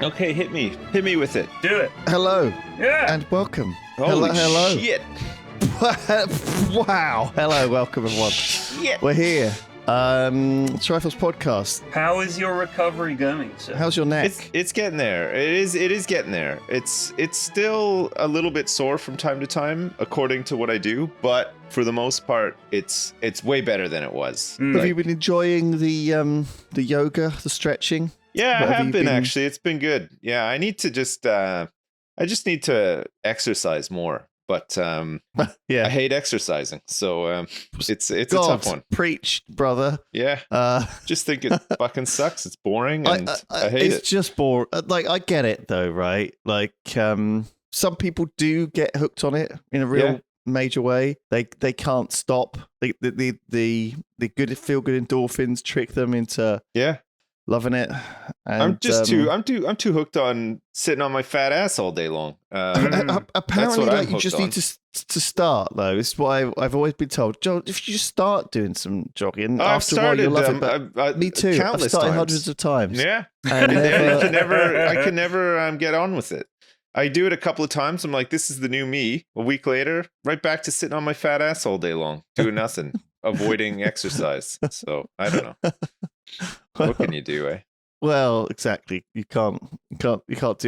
Okay, hit me with it. Do it. Hello. Yeah. And welcome. Holy hello. shit. Wow. Hello, welcome everyone. Shit. We're here. Triforce podcast. How is your recovery going, sir? How's your neck? It's getting there. It is getting there. It's still a little bit sore from time to time, according to what I do, but for the most part, it's way better than it was. Have you been enjoying the yoga, the stretching? Yeah, What I have have you been been- actually. It's been good. Yeah, I need to just I just need to exercise more. But I Yeah. hate exercising, so it's a God, tough one. preach, brother. Yeah, just think it fucking sucks. It's boring, and I hate it's it. just boring. Like, I get it though, right? Like, some people do get hooked on it in a real major way. They can't stop. The good feel good endorphins trick them into loving it. And, I'm just I'm too hooked on sitting on my fat ass all day long. apparently, what I'm like, you just hooked need to start though. It's what I've always been told. Joe, if you just start doing some jogging, I've after a while you'll love started. it. But me too. I've Countless started times. hundreds of times. Yeah, And I can never get on with it. I do it a couple of times. I'm like, this is the new me. A week later, right back to sitting on my fat ass all day long, doing nothing, avoiding exercise. So I don't know. What can you do, eh? Well, exactly. You can't do it. You can't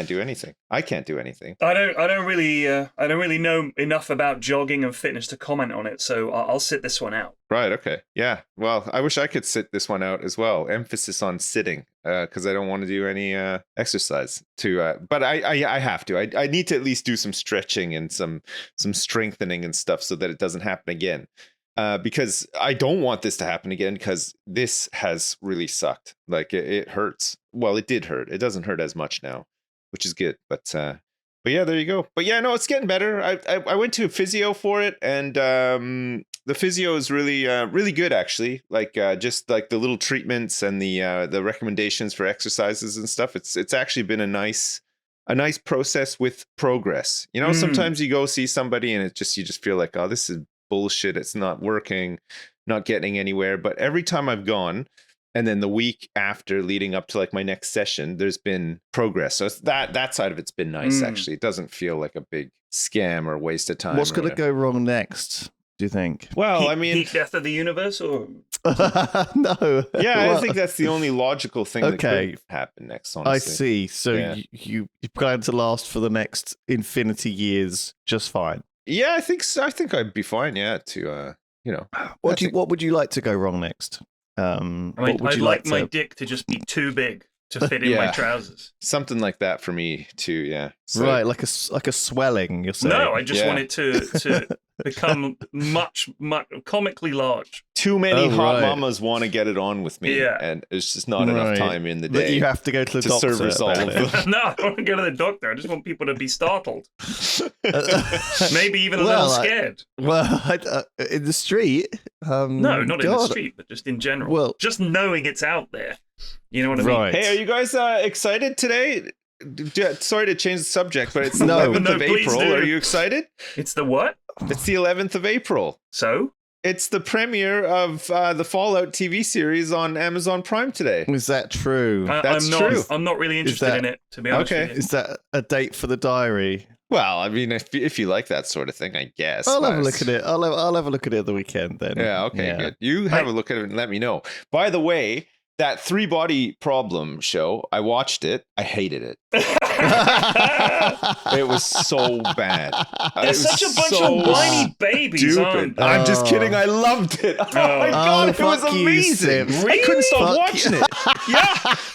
do anything. I can't do anything. I don't really know enough about jogging and fitness to comment on it, so I'll sit this one out. Right. Okay. Yeah. Well, I wish I could sit this one out as well. Emphasis on sitting, because I don't want to do any exercise. But I have to. I need to at least do some stretching and some strengthening and stuff so that it doesn't happen again. Because I don't want this to happen again, because this has really sucked. Like it hurts. Well, it did hurt. It doesn't hurt as much now, which is good. But yeah, there you go. But yeah, no, it's getting better. I went to a physio for it, and the physio is really good actually. Like just like the little treatments and the recommendations for exercises and stuff. It's actually been a nice process with progress. You know, sometimes you go see somebody and you just feel like, oh, this is bullshit, it's not working, not getting anywhere. But every time I've gone, and then the week after leading up to like my next session, there's been progress. So it's that side of it's been nice actually. It doesn't feel like a big scam or waste of time. What's going to go wrong next, do you think? Well, I mean, heat death of the universe, or No. yeah, Well, I think that's the only logical thing that could happen next, honestly. I see. So Yeah. you plan to last for the next infinity years just fine. Yeah, I think so. I think I'd be fine, to What would you like to go wrong next? What would I'd you like to... my dick to just be too big to fit in my Yeah. trousers. something like that for me too, yeah. So, Right, like a swelling, you're saying? No, I just Yeah. want it to become much comically large. too many Oh, hot right. mamas want to get it on with me, Yeah. and it's just not enough Right. time in the That day you have to go to the doctor service all about of it. them. No, I don't want to go to the doctor. I just want people to be startled, maybe even a Well, little scared. In the street? No, not in the God. street, but just in general. Well- just knowing it's out there. You know what I mean? Right. Hey, are you guys excited today? Sorry to change the subject, but it's the No. 11th No, of please April. do. Are you excited? It's the what? It's the 11th of April. So? It's the premiere of the Fallout TV series on Amazon Prime today. Is that true? That's I'm true. I'm not really interested that- in it, to be honest Okay. with you. Is that a date for the diary? Well, I mean, if you like that sort of thing, I guess. I'll have a look at it. I'll have a look at it at the weekend then. Yeah, okay, good. You have a look at it and let me know. By the way, that 3-Body Problem show, I watched it. I hated it. It was so bad. There's such a bunch of whiny babies on. Stupid. I'm just kidding. I loved it. Oh my god, it was fuck you, amazing. Sim. I couldn't stop Fuck watching it. Yeah,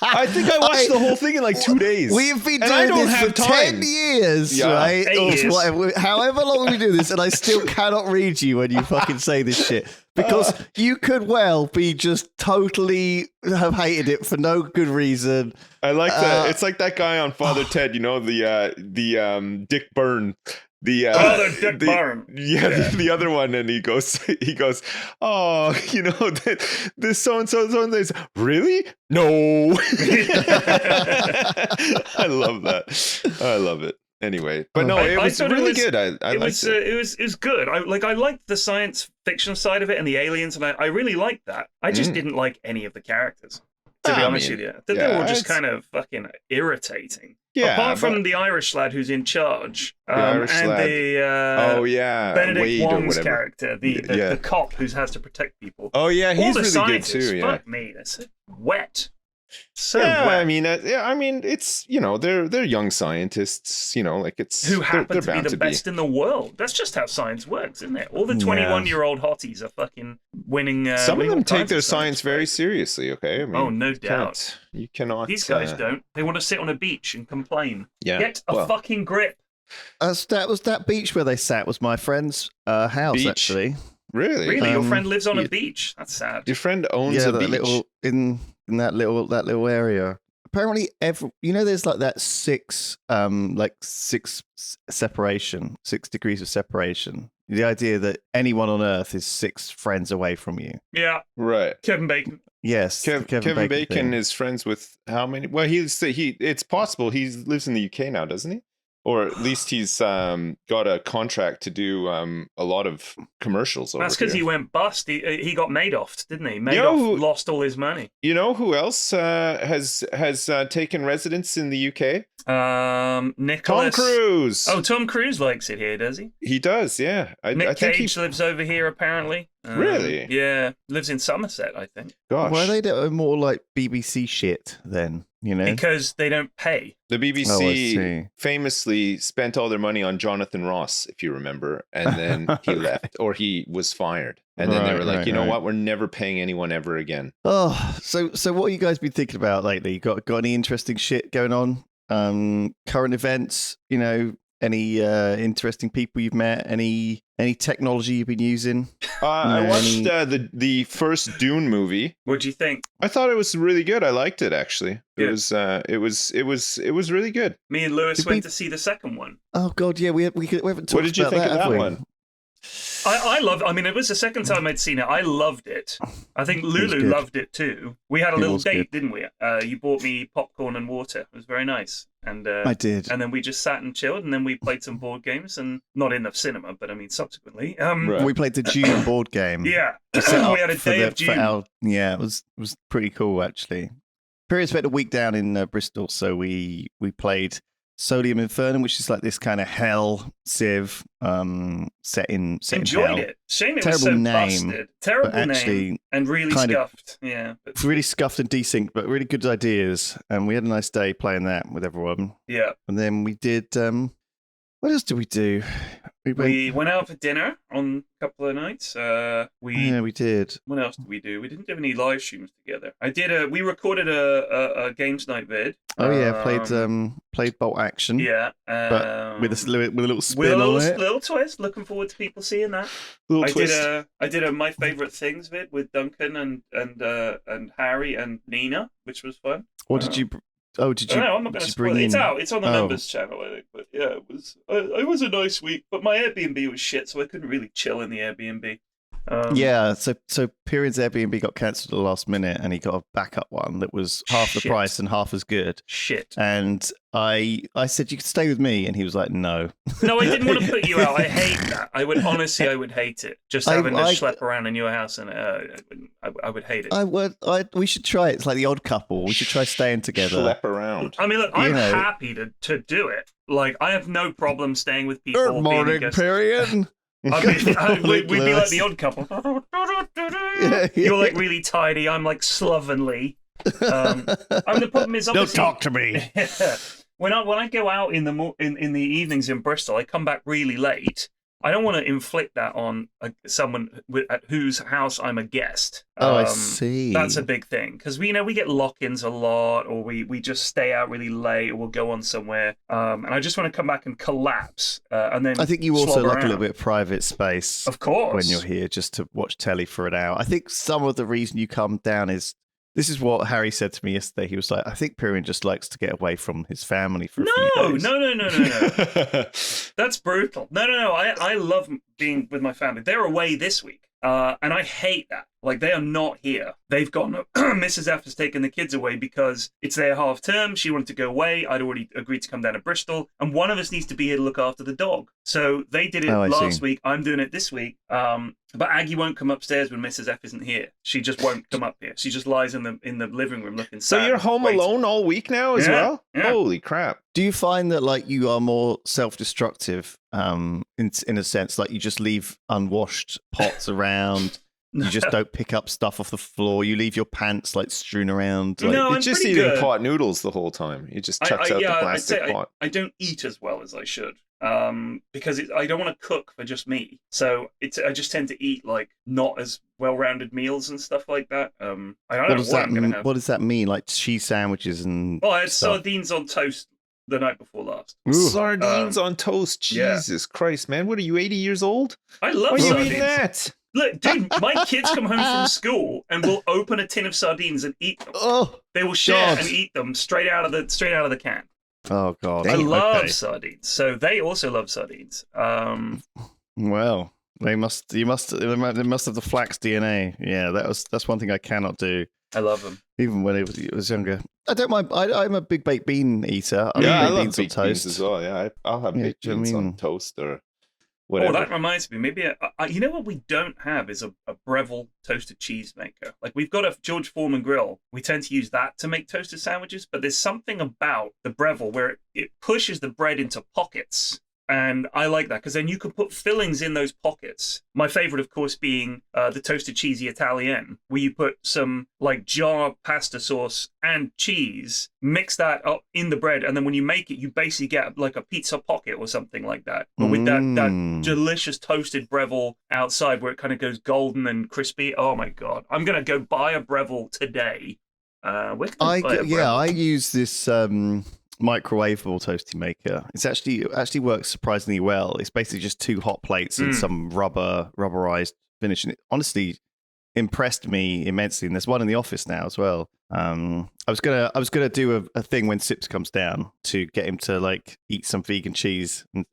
I think I watched the whole thing in like 2 days. We've been And I doing don't this have for time. 10 years, Yeah. right? 8 Or years. whatever, however long we do this, and I still cannot read you when you fucking say this shit. Because you could well be just totally have hated it for no good reason. I like that. It's like that guy on Father Ted, you know, the Dick Byrne. Father Dick Byrne. Yeah, the other one, and he goes, oh, you know, this so and so says, really? No. I love that. I love it. Anyway, but no, it was thought really good. I it liked it. was good. I liked the science fiction side of it and the aliens, and I really liked that. I just didn't like any of the characters. To be I honest mean, with you, they're yeah, all just it's- kind of fucking irritating. Yeah, Apart from but- the Irish lad who's in charge, The Irish and lad. the Oh yeah, Benedict Wade or Wong's whatever. character, the cop who has to protect people. Oh yeah, All he's the really good scientists, too. Yeah. fuck me, they're so wet. So Yeah, wet. I mean, it's they're young scientists. Like it's Who happen they're to be bound the best in the world. That's just how science works, isn't it? All the Yeah. 21-year-old hotties are fucking winning. Some of winning them all take kinds their of science very prizes. seriously. Okay, I mean, Oh, no you doubt. you cannot. These guys don't. They want to sit on a beach and complain. Yeah. Get a well, fucking grip. That was that beach where they sat was my friend's house Beach. actually. really? Really, your Um, friend lives on a yeah. beach. That's sad. Your friend owns Yeah, a that beach. little in that little area. Apparently, there's like that six separation, 6 degrees of separation. The idea that anyone on Earth is 6 friends away from you. Yeah, Right. Kevin Bacon. Yes, the Kevin Bacon thing. is friends with how many? Well, it's possible he lives in the UK now, doesn't he? Or at least he's got a contract to do a lot of commercials over That's because he here. went bust. He got Madoffed, didn't he? know Madoff who- lost all his money. You know who else has taken residence in the UK? Tom Nicholas. Cruise. Oh, Tom Cruise likes it here, does he? He does, yeah. I Nick think Cage lives over here, apparently. Really? Yeah, lives in Somerset, I think. Gosh, Why are they doing more like BBC shit then? Because they don't pay. the Oh, I BBC see. famously spent all their money on Jonathan Ross, if you remember, and then he left or he was fired. And then they Right, were like, right, you know right. what? We're never paying anyone ever again. Oh, so what have you guys been thinking about lately? Got any interesting shit going on? Current events? Any interesting people you've met? Any technology you've been using? I No, watched the first Dune movie. What do you think? I thought it was really good. I liked it actually. Good. It was really good. Me and Lewis Did went we- to see the second one. Oh God, yeah, we haven't talked What did you about think of have that we? one? I loved. I mean, it was the second time I'd seen it. I loved it. I think was Lulu good. loved it too. We had a It little was date, good. didn't we? You bought me popcorn and water. It was very nice. And I did. and then we just sat and chilled, and then we played some board games, and not in the cinema, but I mean subsequently. Right. We played the Dune board game. Yeah, Set we had a up for day the- of for June. it was pretty cool actually. Period spent a week down in Bristol, so we played Sodium Infernum, which is like this kind of hell civ set in Enjoyed hell. it. Shame it Terrible was so name, busted. Terrible but actually name and really kind of- scuffed. Yeah, but It's really scuffed and desynced, but really good ideas. And we had a nice day playing that with everyone. yeah. And then we did. What else did we do? We went out for dinner on a couple of nights. Yeah, we did. What else did we do? We didn't do any live streams together. We recorded a games night vid. Oh yeah, played Bolt Action. Yeah, but with a little with spin a on it. little twist. Looking forward to people seeing that. Little I twist. did a my favorite things vid with Duncan and Harry and Nina, which was fun. What did you? Oh, did you? No, I'm not going did to you spoil bring it. It's in- out. It's on the Oh. members channel, I think. But yeah, it was a nice week. But my Airbnb was shit, so I couldn't really chill in the Airbnb. Yeah, so Pyrian's Airbnb got cancelled at the last minute, and he got a backup one that was half the Shit. price and half as good. Shit. And I said you could stay with me, and he was like, no. No, I didn't want to put you out. I hate that. I would hate it. Just having to schlep around in your house, and I would hate it. We should try it. It's like the Odd Couple. We should try staying together. Schlep around. I mean, look, I'm know. happy to do it. Like, I have no problem staying with people. Good being morning, a guest. Pyrian. We'd be like Lewis. the Odd Couple. Yeah. You're like really tidy. I'm like slovenly. I mean, the problem is Don't obviously talk to me. when I go out in the evenings in Bristol, I come back really late. I don't want to inflict that on someone at whose house I'm a guest. Oh, I see. That's a big thing because we get lock-ins a lot, or we just stay out really late, or we'll go on somewhere. And I just want to come back and collapse, and then I think you also slobber like a little around. bit of private space Of course. when you're here just to watch telly for an hour. I think some of the reason you come down is this is what Harry said to me yesterday. He was like, I think Pyrian just likes to get away from his family for a few days. No. That's brutal. No. I love being with my family. They're away this week, and I hate that. Like, they are not here. They've gone, Mrs. F has taken the kids away because it's their half term. She wanted to go away. I'd already agreed to come down to Bristol. And one of us needs to be here to look after the dog. So they did it last week. I'm doing it this week. But Aggie won't come upstairs when Mrs. F isn't here. She just won't come up here. She just lies in the living room looking sad. So you're home alone all week now as well? Yeah. Holy crap. Do you find that like you are more self-destructive in a sense, like you just leave unwashed pots around? You just don't pick up stuff off the floor. You leave your pants like strewn around. Like, No, you're I'm just pretty eating good. pot noodles the whole time. He just chucks out the plastic pot. I don't eat as well as I should because I don't want to cook for just me. So I just tend to eat like not as well-rounded meals and stuff like that. I don't know what I'm going to have. What does that mean? Like cheese sandwiches and I had stuff? sardines on toast the night before last. Ooh. Sardines on toast. Jesus Christ, man. What are you, 80 years old? I love Why are you sardines. eating that? Look, dude, my kids come home from school and will open a tin of sardines and eat them. Oh, They will share God. and eat them straight out of the can. Oh God! I love Okay. sardines, so they also love sardines. Well, they must have the Flax DNA. Yeah, that's one thing I cannot do. I love them. Even when it was younger. I don't mind. I'm a big baked bean eater. I Yeah, I baked love beans on baked beans toast as well. Yeah, I'll have Yeah, baked do you know what I beans on mean? toast or whatever. Oh, that reminds me. Maybe you know what we don't have is a Breville toasted cheese maker. Like we've got a George Foreman grill. We tend to use that to make toasted sandwiches, but there's something about the Breville where it pushes the bread into pockets. And I like that because then you can put fillings in those pockets. My favorite, of course, being the toasted cheesy Italienne, where you put some like jar pasta sauce and cheese, mix that up in the bread, and then when you make it, you basically get like a pizza pocket or something like that. But with that delicious toasted Breville outside, where it kind of goes golden and crispy. Oh my God! I'm gonna go buy a Breville today. Where can I buy a Breville? I use this microwavable toasty maker. It actually works surprisingly well. It's basically just two hot plates and some rubberized finish, and it honestly impressed me immensely. And there's one in the office now as well. I was gonna do a thing when Sips comes down to get him to like eat some vegan cheese and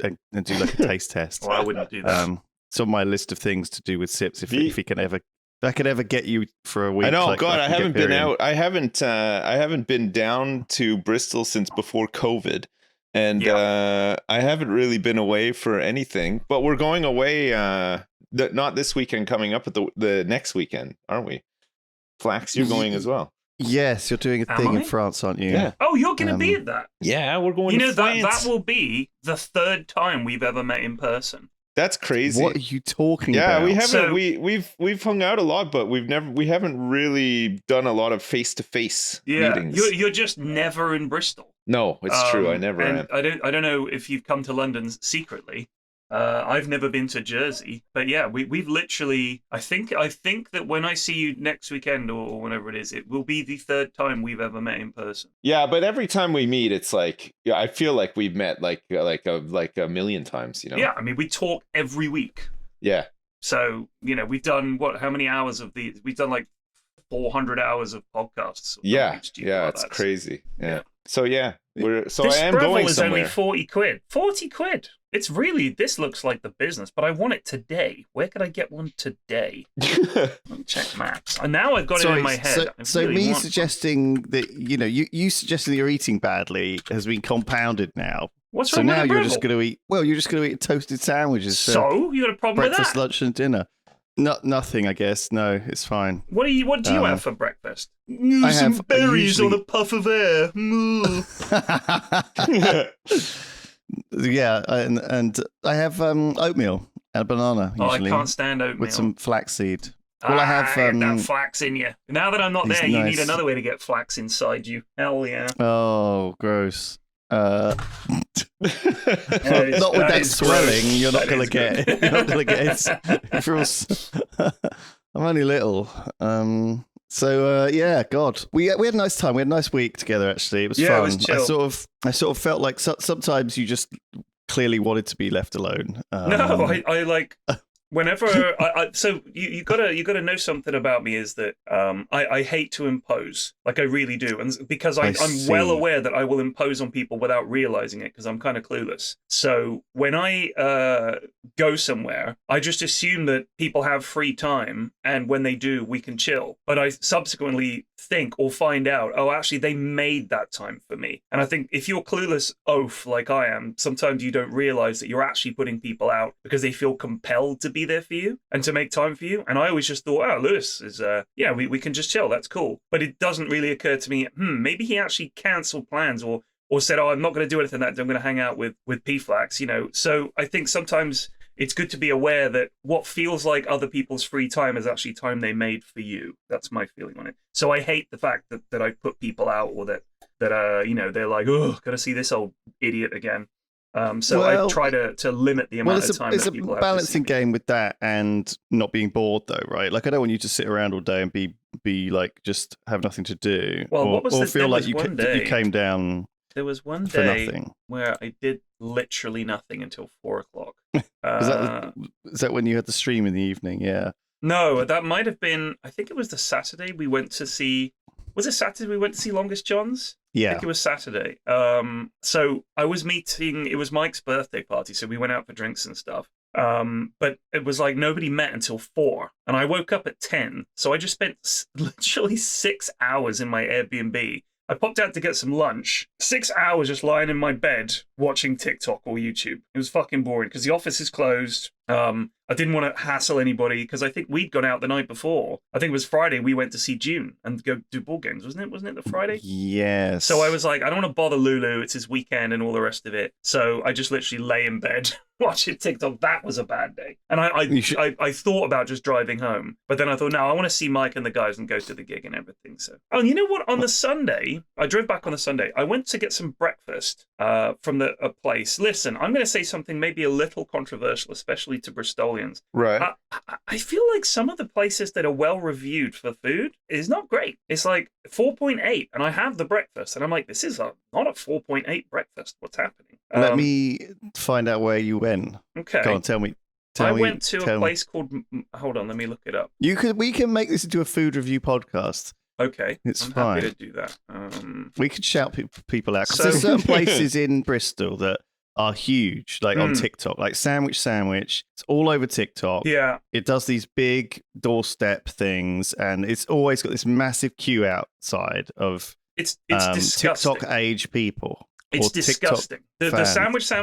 do like a taste test. Well, I wouldn't do that. It's on my list of things to do with Sips if he can ever. If I could ever get you for a week. I know, like, God, I haven't been Hyperion. out. I haven't been down to Bristol since before COVID, and I haven't really been away for anything. But we're going away, not this weekend coming up, but the next weekend, aren't we? Flax, you're going as well. Yes, you're doing a thing in France, aren't you? Yeah. Oh, you're going to be at that. Yeah, we're going. You know to France. that will be the third time we've ever met in person. That's crazy. What are you talking about? Yeah, we haven't. So- we've hung out a lot, but we haven't really done a lot of face-to-face meetings. You're just never in Bristol. No, it's true. I never am. I don't know if you've come to London secretly. I've never been to Jersey, but yeah, we've literally. I think that when I see you next weekend or whenever it is, it will be the third time we've ever met in person. Yeah, but every time we meet, it's like I feel like we've met like a million times. You know? Yeah, I mean we talk every week. Yeah. So we've done how many hours of these? We've done like 400 hours of podcasts. Yeah, it's crazy. Yeah. So yeah, this I am Breville going is somewhere. only 40 quid. 40 quid. It's really, this looks like the business, but I want it today. Where could I get one today? Let me check maps. And now I've got it in my head. So me suggesting that you suggesting that you're eating badly has been compounded now. What's So wrong now with the you're just Breville? going to eat. Well, you're just going to eat toasted sandwiches. For So you got a problem breakfast, with that? lunch, and dinner. Nothing, I guess. No, it's fine. What do you have for breakfast? I Some have berries usually- on a puff of air. Yeah, and I have oatmeal and a banana Oh, I usually can't stand oatmeal. with some flaxseed. Well, I have get that flax in you. Now that I'm not these there, you need nice- another way to get flax inside you. Hell yeah. Oh, gross. That is- Not with that that is swelling. gross. You're not That going to is get. good. You're not going to get it. It feels. I'm only little. So yeah, God, we had a nice time. We had a nice week together. Actually, it was Yeah, fun. it was chill. I sort of felt like sometimes you just clearly wanted to be left alone. No, I like. Whenever so you gotta know something about me is that I hate to impose, like I really do, and because I'm well aware that I will impose on people without realizing it because I'm kind of clueless. So when I go somewhere, I just assume that people have free time, and when they do, we can chill. But I subsequently think or find out, oh, actually they made that time for me. And I think if you're clueless oaf like I am, sometimes you don't realize that you're actually putting people out because they feel compelled to be there for you and to make time for you. And I always just thought, oh, Lewis is we can just chill, that's cool. But it doesn't really occur to me, maybe he actually canceled plans or said, oh, I'm not going to do anything that day, I'm going to hang out with Flax, So I think sometimes it's good to be aware that what feels like other people's free time is actually time they made for you. That's my feeling on it. So I hate the fact that I put people out or that they're like, oh, gotta see this old idiot again. So I try to limit the amount of time that people have. It's a balancing game with that and not being bored, though, right? Like, I don't want you to sit around all day and be like, just have nothing to do. Well, or feel like you came down. There was one day where I did literally nothing until 4:00. Is that when you had the stream in the evening? Yeah. No, that might have been. I think it was the Saturday we went to see. Was it Saturday we went to see Longest John's? Yeah. I think it was Saturday. So I was meeting. It was Mike's birthday party, so we went out for drinks and stuff. But it was like nobody met until 4, and I woke up at 10. So I just spent literally 6 hours in my Airbnb. I popped out to get some lunch. 6 hours just lying in my bed watching TikTok or YouTube. It was fucking boring because the office is closed. I didn't want to hassle anybody because I think we'd gone out the night before. I think it was Friday. We went to see June and go do board games, wasn't it? Wasn't it the Friday? Yes. So I was like, I don't want to bother Lulu. It's his weekend and all the rest of it. So I just literally lay in bed watching TikTok. That was a bad day. And I thought about just driving home, but then I thought, no, I want to see Mike and the guys and go to the gig and everything. So, oh, you know what? On the Sunday, I drove back on the Sunday. I went to get some breakfast from a place. Listen, I'm going to say something maybe a little controversial, especially to Bristolians. Right. I feel like some of the places that are well reviewed for food is not great. It's like 4.8, and I have the breakfast, and I'm like, this is not a 4.8 breakfast. What's happening? Let me find out where you went. Okay. Go on, tell me. I went to a place called. Hold on, let me look it up. We can make this into a food review podcast. Okay, it's I'm fine. happy to do that. We could shout people out because there's certain places in Bristol that are huge, like on TikTok, like Sandwich. It's all over TikTok. Yeah, it does these big doorstep things, and it's always got this massive queue outside of it's disgusting. TikTok age people. It's disgusting. The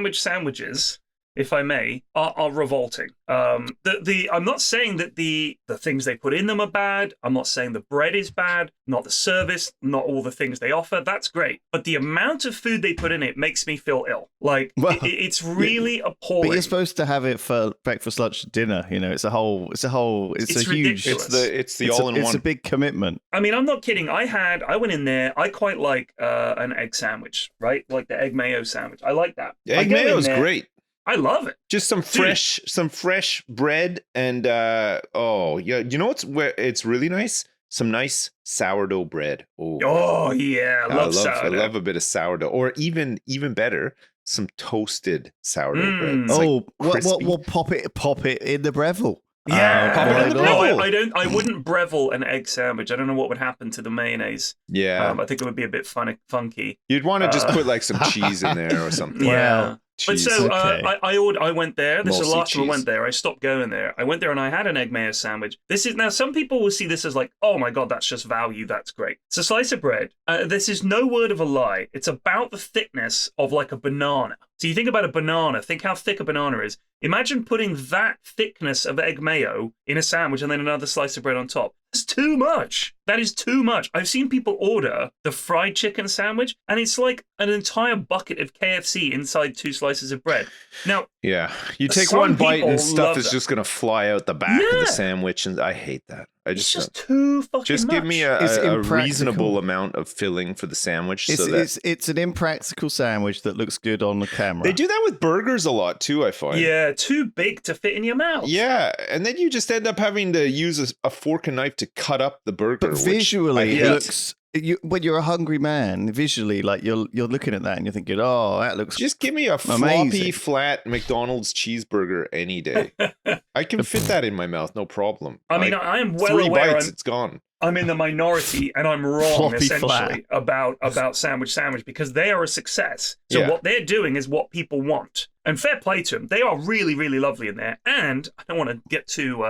sandwiches, if I may, are revolting. I'm not saying that the things they put in them are bad. I'm not saying the bread is bad, not the service, not all the things they offer. That's great. But the amount of food they put in it makes me feel ill. Like, it's really appalling. But you're supposed to have it for breakfast, lunch, dinner. You know, it's a huge. It's the all-in-one. It's a big commitment. I mean, I'm not kidding. I went in there. I quite like an egg sandwich, right? Like the egg mayo sandwich. I like that. Egg mayo is great. I love it. Just some fresh bread and you know where it's really nice? Some nice sourdough bread. Oh yeah, I love sourdough. I love a bit of sourdough, or even better, some toasted sourdough bread. We'll pop it in the Breville. Yeah, pop it in the Breville. I wouldn't Breville an egg sandwich. I don't know what would happen to the mayonnaise. Yeah, I think it would be a bit funky. You'd want to just put like some cheese in there or something. Yeah. Cheese. But so I went there. This is the last time I went there. I stopped going there. I went there and I had an egg mayo sandwich. Now some people will see this as like, oh my god, that's just value. That's great. It's a slice of bread. This is no word of a lie. It's about the thickness of like a banana. So you think about a banana. Think how thick a banana is. Imagine putting that thickness of egg mayo in a sandwich and then another slice of bread on top. That's too much. That is too much. I've seen people order the fried chicken sandwich, and it's like an entire bucket of KFC inside 2 slices of bread. Now, yeah, you take one bite and stuff is just going to fly out the back of the sandwich, and I hate that. It's just too fucking just much. Give me a reasonable amount of filling for the sandwich. It's an impractical sandwich that looks good on the camera. They do that with burgers a lot too, I find. Yeah, too big to fit in your mouth. Yeah, and then you just end up having to use a fork and knife to cut up the burger. But visually, when you're a hungry man, visually, like you're looking at that and you're thinking, oh, that looks Just give me a floppy, amazing. flat McDonald's cheeseburger any day. I can fit that in my mouth, no problem. I mean, I am well 3 aware bites, it's gone. I'm in the minority and I'm wrong Floppy essentially about Sandwich because they are a success. So Yeah. what they're doing is what people want. And fair play to them. They are really, really lovely in there. And I don't want to get too,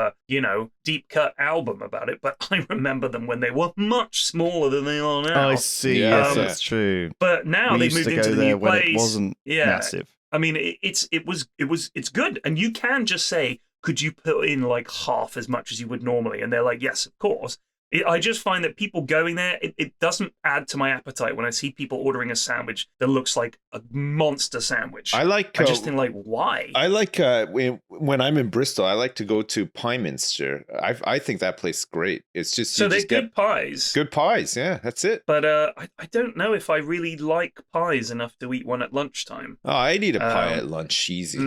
deep cut album about it, but I remember them when they were much smaller than they are now. I see. Yeah. Yes, that's true. But now We they used moved to into go the there new when place. it wasn't massive. I mean, it's good. And you can just say, could you put in like half as much as you would normally? And they're like, yes, of course. I just find that people going there, it doesn't add to my appetite when I see people ordering a sandwich that looks like a monster sandwich. I just think like, why? I like when I'm in Bristol, I like to go to Pieminster. I think that place is great. It's just so you they're just good get pies. good pies. Yeah, that's it. But I don't know if I really like pies enough to eat one at lunchtime. Oh, I'd eat a pie at lunch, easy.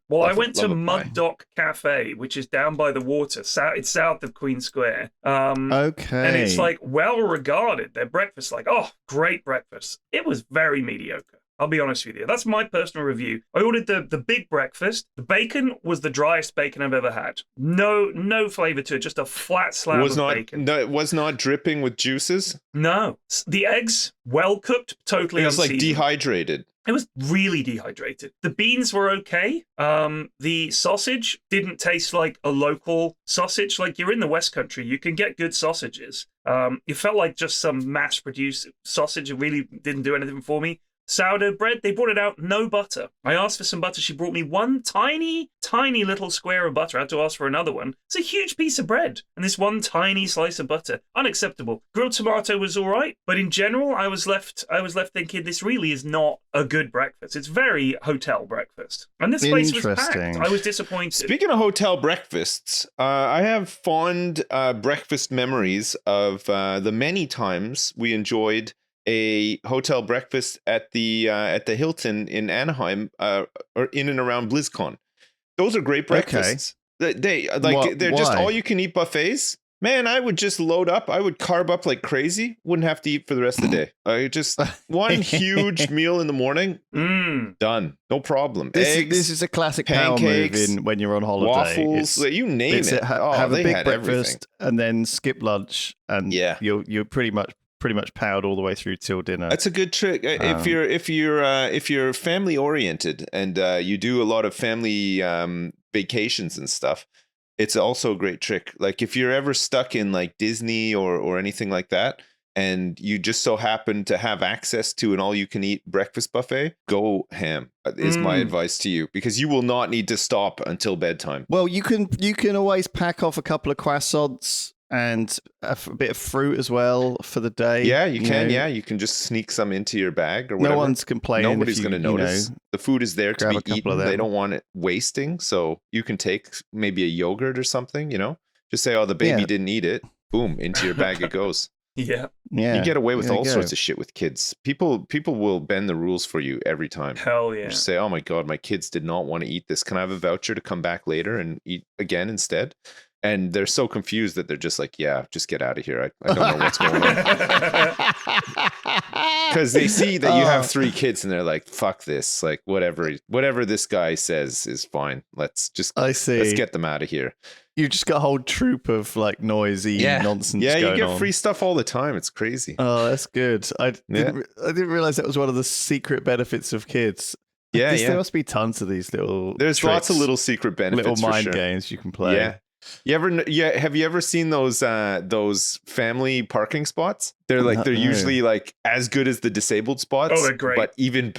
Well, I Love went to a pie. Mud Dock Cafe, which is down by the water. It's south of Queen Square. Okay. And it's like well regarded. Their breakfast, like, oh, great breakfast. It was very mediocre. I'll be honest with you. That's my personal review. I ordered the big breakfast. The bacon was the driest bacon I've ever had. No flavor to it. Just a flat slab of bacon. No, it was not dripping with juices. No. The eggs, well cooked, totally It was like unseasoned. dehydrated. It was really dehydrated. The beans were okay. The sausage didn't taste like a local sausage. Like you're in the West Country, you can get good sausages. It felt like just some mass-produced sausage. It really didn't do anything for me. Sourdough bread, they brought it out, no butter. I asked for some butter. She brought me one tiny little square of butter. I had to ask for another one. It's a huge piece of bread. And this one tiny slice of butter. Unacceptable. Grilled tomato was all right. But in general, I was left thinking this really is not a good breakfast. It's very hotel breakfast. And this place was packed. I was disappointed. Speaking of hotel breakfasts, I have fond breakfast memories of the many times we enjoyed a hotel breakfast at the Hilton in Anaheim, or in and around BlizzCon. Those are great breakfasts. They're just why? all you can eat buffets. Man, I would just load up. I would carb up like crazy. Wouldn't have to eat for the rest of the day. I just one huge meal in the morning. Done. No problem. Eggs, this is a classic power move pancakes, when you're on holiday. waffles, you name it. Have a they big had breakfast everything. and then skip lunch, and Yeah. you're pretty much powered all the way through till dinner. That's a good trick. If you're family oriented and you do a lot of family vacations and stuff, it's also a great trick. Like if you're ever stuck in like Disney or anything like that, and you just so happen to have access to an all-you-can-eat breakfast buffet, go ham is my advice to you, because you will not need to stop until bedtime. Well, you can always pack off a couple of croissants and a bit of fruit as well for the day. Yeah, you can. know. Yeah, you can just sneak some into your bag or whatever. No one's complaining. Nobody's going to notice. The food is there to grab be a couple eaten. of them. They don't want it wasting, so you can take maybe a yogurt or something. Just say, "Oh, the baby Yeah. didn't eat it." Boom, into your bag it goes. Yeah. Yeah, You get away with there you all go. sorts of shit with kids. People will bend the rules for you every time. Hell yeah. Just say, "Oh my god, my kids did not want to eat this. Can I have a voucher to come back later and eat again instead?" And they're so confused that they're just like, "Yeah, just get out of here. I don't know what's going on." Because they see that you have 3 kids and they're like, "Fuck this. Like whatever this guy says is fine. Let's get them out of here." You've just got a whole troop of like noisy nonsense. Yeah, you going get on. free stuff all the time. It's crazy. Oh, that's good. I didn't realize that was one of the secret benefits of kids. Yeah, There must be tons of these little. There's lots of tricks, little secret benefits, little mind for sure. games you can play. Yeah. Have you ever seen those family parking spots? They're No. usually like as good as the disabled spots. Oh, they're great. But even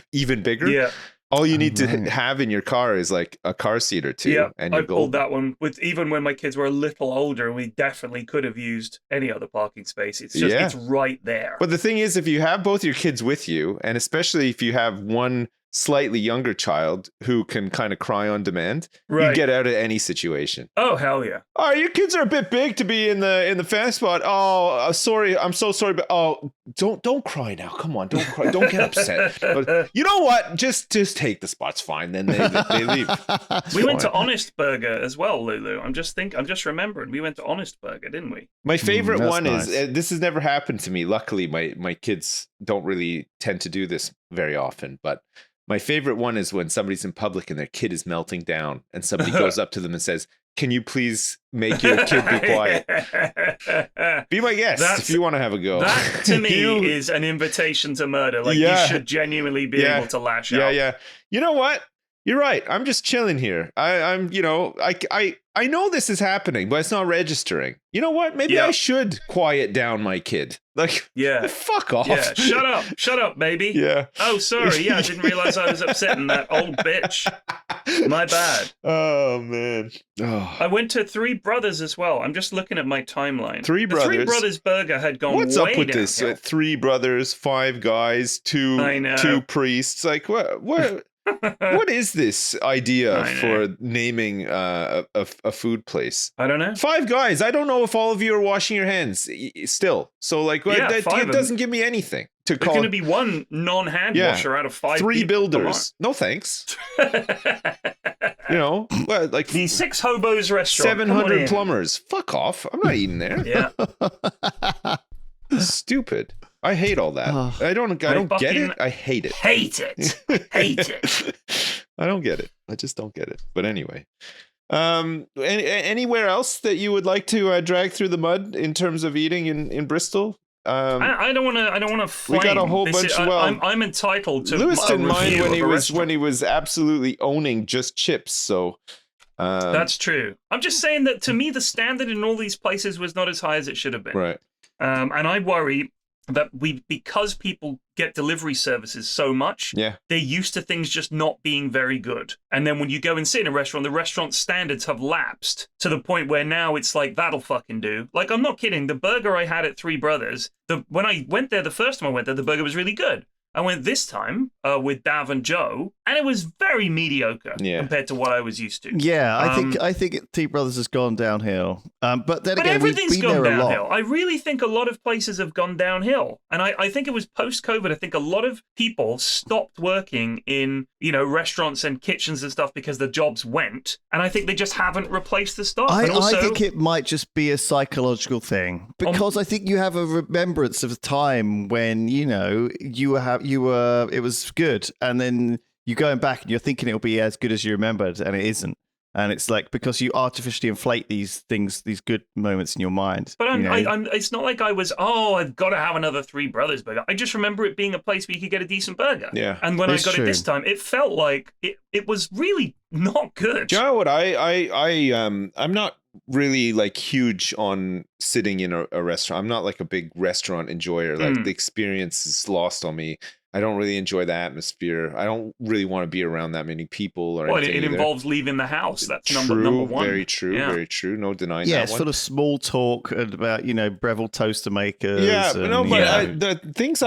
bigger. Yeah. All you need to Right. have in your car is like a car seat or two. Yeah, and I you're pulled golden. that one with even when my kids were a little older. We definitely could have used any other parking space. It's just Yeah. it's right there. But the thing is, if you have both your kids with you, and especially if you have one slightly younger child who can kind of cry on demand, you Right. get out of any situation. Oh, hell yeah. Oh, your kids are a bit big to be in the fan spot. Oh, sorry, I'm so sorry, but don't cry now. Come on, don't cry, don't get upset. But you know what? Just take the spot's fine. Then they leave. We went to Honest Burger as well, Lulu. I'm just remembering. We went to Honest Burger, didn't we? My favorite that's one nice. is this has never happened to me. Luckily, my kids don't really tend to do this very often, but my favorite one is when somebody's in public and their kid is melting down and somebody goes up to them and says, "Can you please make your kid be quiet? Be my guest if you want to have a go." That to me is an invitation to murder. Like you should genuinely be able to lash out. Yeah. You know what? You're right. I'm just chilling here. I'm I know this is happening, but it's not registering. You know what? Maybe I should quiet down my kid. Like, fuck off. Yeah, shut up, baby. Yeah. Oh, sorry. Yeah, I didn't realize I was upsetting that old bitch. My bad. Oh man. Oh. I went to Three Brothers as well. I'm just looking at my timeline. Three The Three Brothers? Burgers burger had gone What's way up with this? downhill. 3 brothers, 5 guys, I know. 2 priests. Like what? What is this idea for naming a food place? I don't know. 5 guys. I don't know if all of you are washing your hands still. So like, it doesn't give me anything to There's call. going to be one non-hand washer out of 5 3 people. builders. No thanks. You know, like the 6 Hobos restaurant. 700 plumbers. Fuck off. I'm not eating there. Yeah. Stupid. I hate all that. I don't get it. I hate it. Hate it. I don't get it. I just don't get it. But anyway, anywhere else that you would like to drag through the mud in terms of eating in Bristol? I don't want to. We got a whole bunch. I'm entitled to. Lewis didn't mind when he was was absolutely owning just chips. So that's true. I'm just saying that to me, the standard in all these places was not as high as it should have been. Right. And I worry that because people get delivery services so much, they're used to things just not being very good. And then when you go and sit in a restaurant, the restaurant standards have lapsed to the point where now it's like, that'll fucking do. Like, I'm not kidding. The burger I had at Three Brothers, when I went there, the first time I went there, the burger was really good. I went this time with Dav and Joe, and it was very mediocre compared to what I was used to. Yeah, I think Three Brothers has gone downhill. But then again, everything's gone downhill. I really think a lot of places have gone downhill, and I think it was post-COVID. I think a lot of people stopped working in restaurants and kitchens and stuff because the jobs went, and I think they just haven't replaced the staff. I think it might just be a psychological thing because I think you have a remembrance of a time when it was good, and then you're going back and you're thinking it'll be as good as you remembered, and it isn't. And it's like because you artificially inflate these things, these good moments in your mind. But it's not like I was, I've got to have another Three Brothers burger. I just remember it being a place where you could get a decent burger. Yeah. And when I got it this time, it felt like it was really not good. Do you know what? I'm not really like huge on sitting in a restaurant. I'm not like a big restaurant enjoyer. Like the experience is lost on me. I don't really enjoy the atmosphere. I don't really want to be around that many people or anything. It involves leaving the house. That's number one. Very true. Yeah. Very true. No denying that. Yeah, it's sort of small talk about Breville toaster makers. Yeah, the things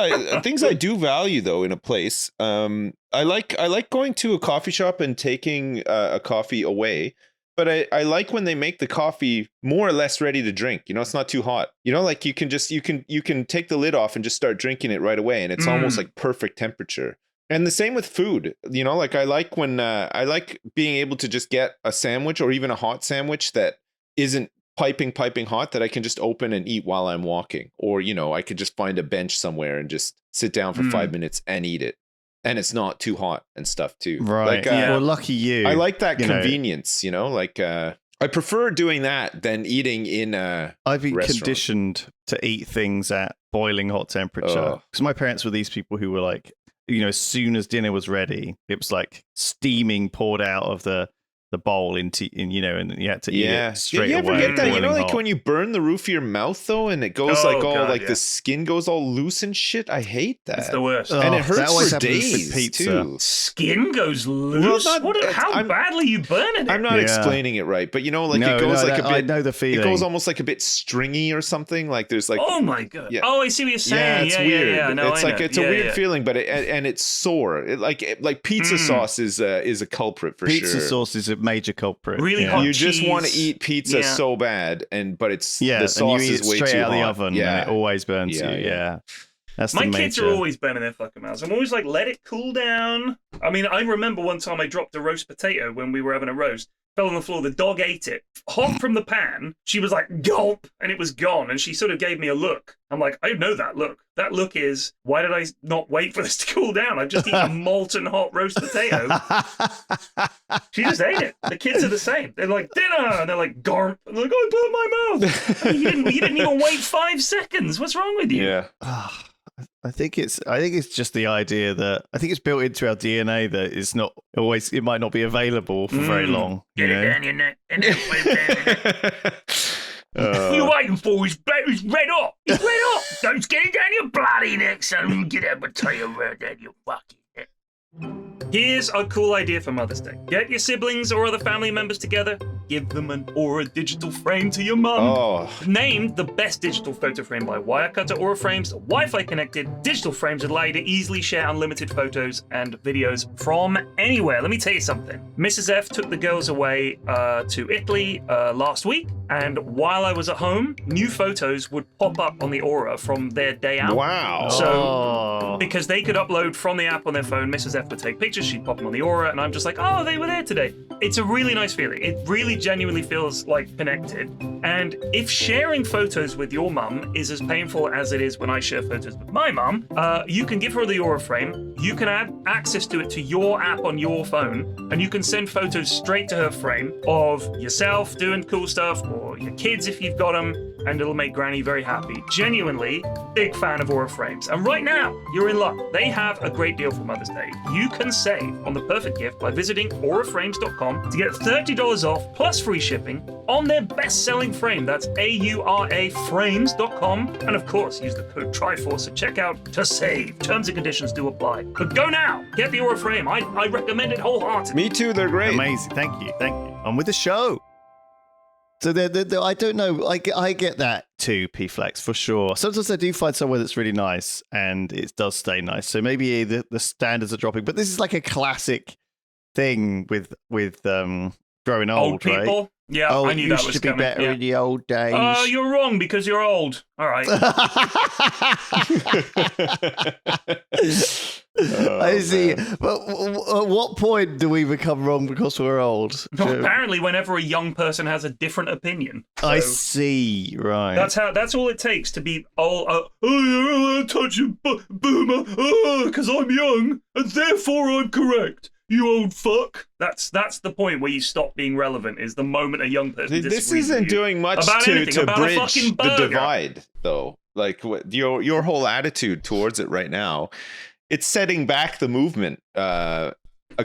I do value though in a place. I like going to a coffee shop and taking a coffee away. But I like when they make the coffee more or less ready to drink. It's not too hot. Like you can take the lid off and just start drinking it right away, and it's almost like perfect temperature. And the same with food. Like I like when I like being able to just get a sandwich or even a hot sandwich that isn't piping hot that I can just open and eat while I'm walking, or I could just find a bench somewhere and just sit down for 5 minutes and eat it. And it's not too hot and stuff too. Right. Well, lucky you. I like that convenience, I prefer doing that than eating in a I've been restaurant. conditioned to eat things at boiling hot temperature. Because my parents were these people who were like, as soon as dinner was ready, it was like steaming poured out of the bowl and you had to eat Yeah. it straight you ever away. get that? You know, boiling like hot. when you burn the roof of your mouth though, and it goes Oh, like all God, like yeah. the skin goes all loose and shit. I hate that. It's the worst. And it Oh, that hurts always for happens with days pizza. too. Skin goes loose. How I'm- badly you burning it? I'm not Yeah. explaining it right, but you know, like No, it goes no, like a I bit. know the feeling. It goes almost like a bit stringy or something. Like there's like. Oh my god! Yeah. Oh, I see what you're saying. Yeah, it's weird. Yeah. No, it's I like know. it's a weird feeling, but and it's sore. Like pizza sauce is a culprit for sure. Pizza sauce is a major culprit. Really yeah. hot You just want to cheese. eat pizza Yeah. so bad, but it's Yeah, the and sauce you eat is it way straight too out of the hot. oven, Yeah, and it always burns Yeah, you. yeah. Yeah, that's My the major. kids are always burning their fucking mouths. I'm always like, let it cool down. I mean, I remember one time I dropped a roast potato when we were having a roast. Fell on the floor. The dog ate it. Hot from the pan. She was like, gulp, and it was gone. And she sort of gave me a look. I'm like, I know that look. That look is, why did I not wait for this to cool down? I've just eaten a molten hot roast potato. She just ate it. The kids are the same. They're like, dinner, and they're like, garp. And they're like, I burned my mouth. I mean, you didn't even wait 5 seconds. What's wrong with you? yeah. I think it's just the idea that I think it's built into our DNA that it's not always, it might not be available for very long. Get you it know? down your neck. And then put it down your neck. What are you waiting for? He's red hot. He's red hot. Don't get it down your bloody neck, son. Get that potato right down your fucking neck. Here's a cool idea for Mother's Day. Get your siblings or other family members together. Give them an Aura digital frame to your mum. Oh, Named the best digital photo frame by Wirecutter Aura Frames, Wi-Fi connected digital frames that allow you to easily share unlimited photos and videos from anywhere. Let me tell you something. Mrs. F took the girls away to Italy last week, and while I was at home, new photos would pop up on the Aura from their day out. wow. So, because they could upload from the app on their phone, Mrs. F would take pictures, she'd pop them on the Aura, and I'm just like, oh, they were there today. It's a really nice feeling. It really genuinely feels like connected. And if sharing photos with your mum is as painful as it is when I share photos with my mum, you can give her the Aura frame, you can add access to it to your app on your phone, and you can send photos straight to her frame of yourself doing cool stuff, or your kids if you've got them, and it'll make Granny very happy. Genuinely, big fan of Aura frames. And right now, you're in luck. They have a great deal for Mother's Day. You can save on the perfect gift by visiting auraframes.com to get $30 off plus free shipping on their best-selling frame. That's auraframes.com. And of course, use the code Triforce at checkout to save. Terms and conditions do apply. But go now. Get the Aura frame. I recommend it wholeheartedly. Me too. They're great. Amazing. Thank you. On with the show. So I don't know. I get that too, P-Flex, for sure. Sometimes I do find somewhere that's really nice and it does stay nice. So maybe the standards are dropping. But this is like a classic thing with growing old people? right? Yeah, Oh, I it knew used that was to be coming. better Yeah. in the old days. You're wrong because you're old. All right. I see. man. But at what point do we become wrong because we're old? Apparently, whenever a young person has a different opinion. I So see. Right. That's all it takes to be old. Oh, you're not touching boomer because I'm young and therefore I'm correct. You old fuck. That's the point where you stop being relevant. Is the moment a young person This disagrees with isn't you doing much about anything, to about a bridge fucking the burger. divide, though. Like your whole attitude towards it right now, it's setting back the movement a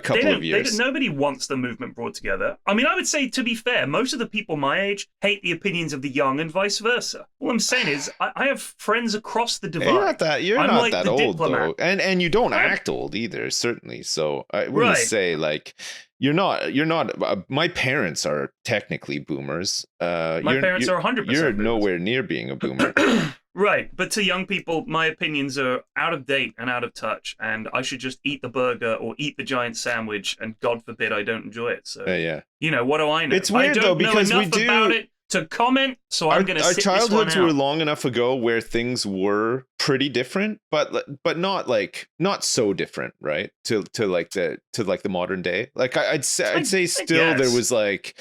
couple of years. Nobody wants the movement brought together. I mean, I would say, to be fair, most of the people my age hate the opinions of the young and vice versa. All I'm saying is, I have friends across the divide. You're I'm not like that the old diplomat. though, and you don't act old either, certainly. So I wouldn't Right. say like you're not. My parents are technically boomers. My parents are 100%. You're boomers. nowhere near being a boomer. Right, but to young people, my opinions are out of date and out of touch, and I should just eat the burger or eat the giant sandwich, and God forbid I don't enjoy it. So, Yeah. you know, what do I know? It's weird, I don't though, because know we enough do- about it to comment, so I'm going to Our sit this one childhoods out. were long enough ago where things were pretty different, but not so different, right? To the modern day. Like I'd say still there guess. was like,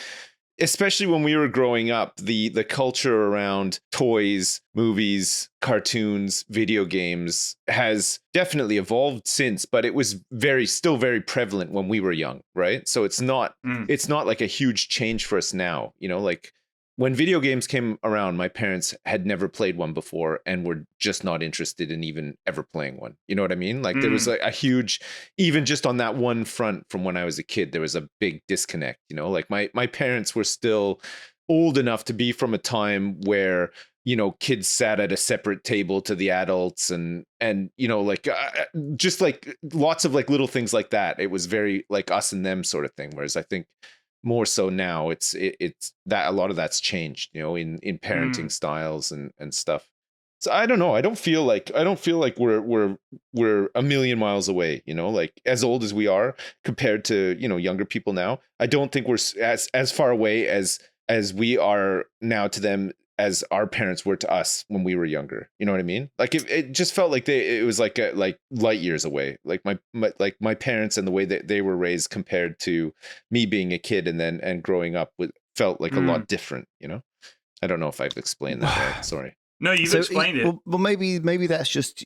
especially when we were growing up, the culture around toys, movies, cartoons, video games has definitely evolved since, but it was still very prevalent when we were young, right? So it's not like a huge change for us now, you know, like when video games came around, my parents had never played one before and were just not interested in even ever playing one. You know what I mean? Like there was like a huge, even just on that one front from when I was a kid, there was a big disconnect, you know, like my parents were still old enough to be from a time where, you know, kids sat at a separate table to the adults and you know, like just like lots of like little things like that. It was very like us and them sort of thing. Whereas I think more so now it's that a lot of that's changed, you know, in parenting styles and stuff. So I don't know. I don't feel like we're a million miles away, you know, like as old as we are compared to, you know, younger people now. I don't think we're as far away as we are now to them as our parents were to us when we were younger. You know what I mean? Like it just felt like it was like like light years away. Like my parents and the way that they were raised compared to me being a kid and growing up felt like a lot different, you know? I don't know if I've explained that right. Sorry. No, you've explained it. Well, maybe that's just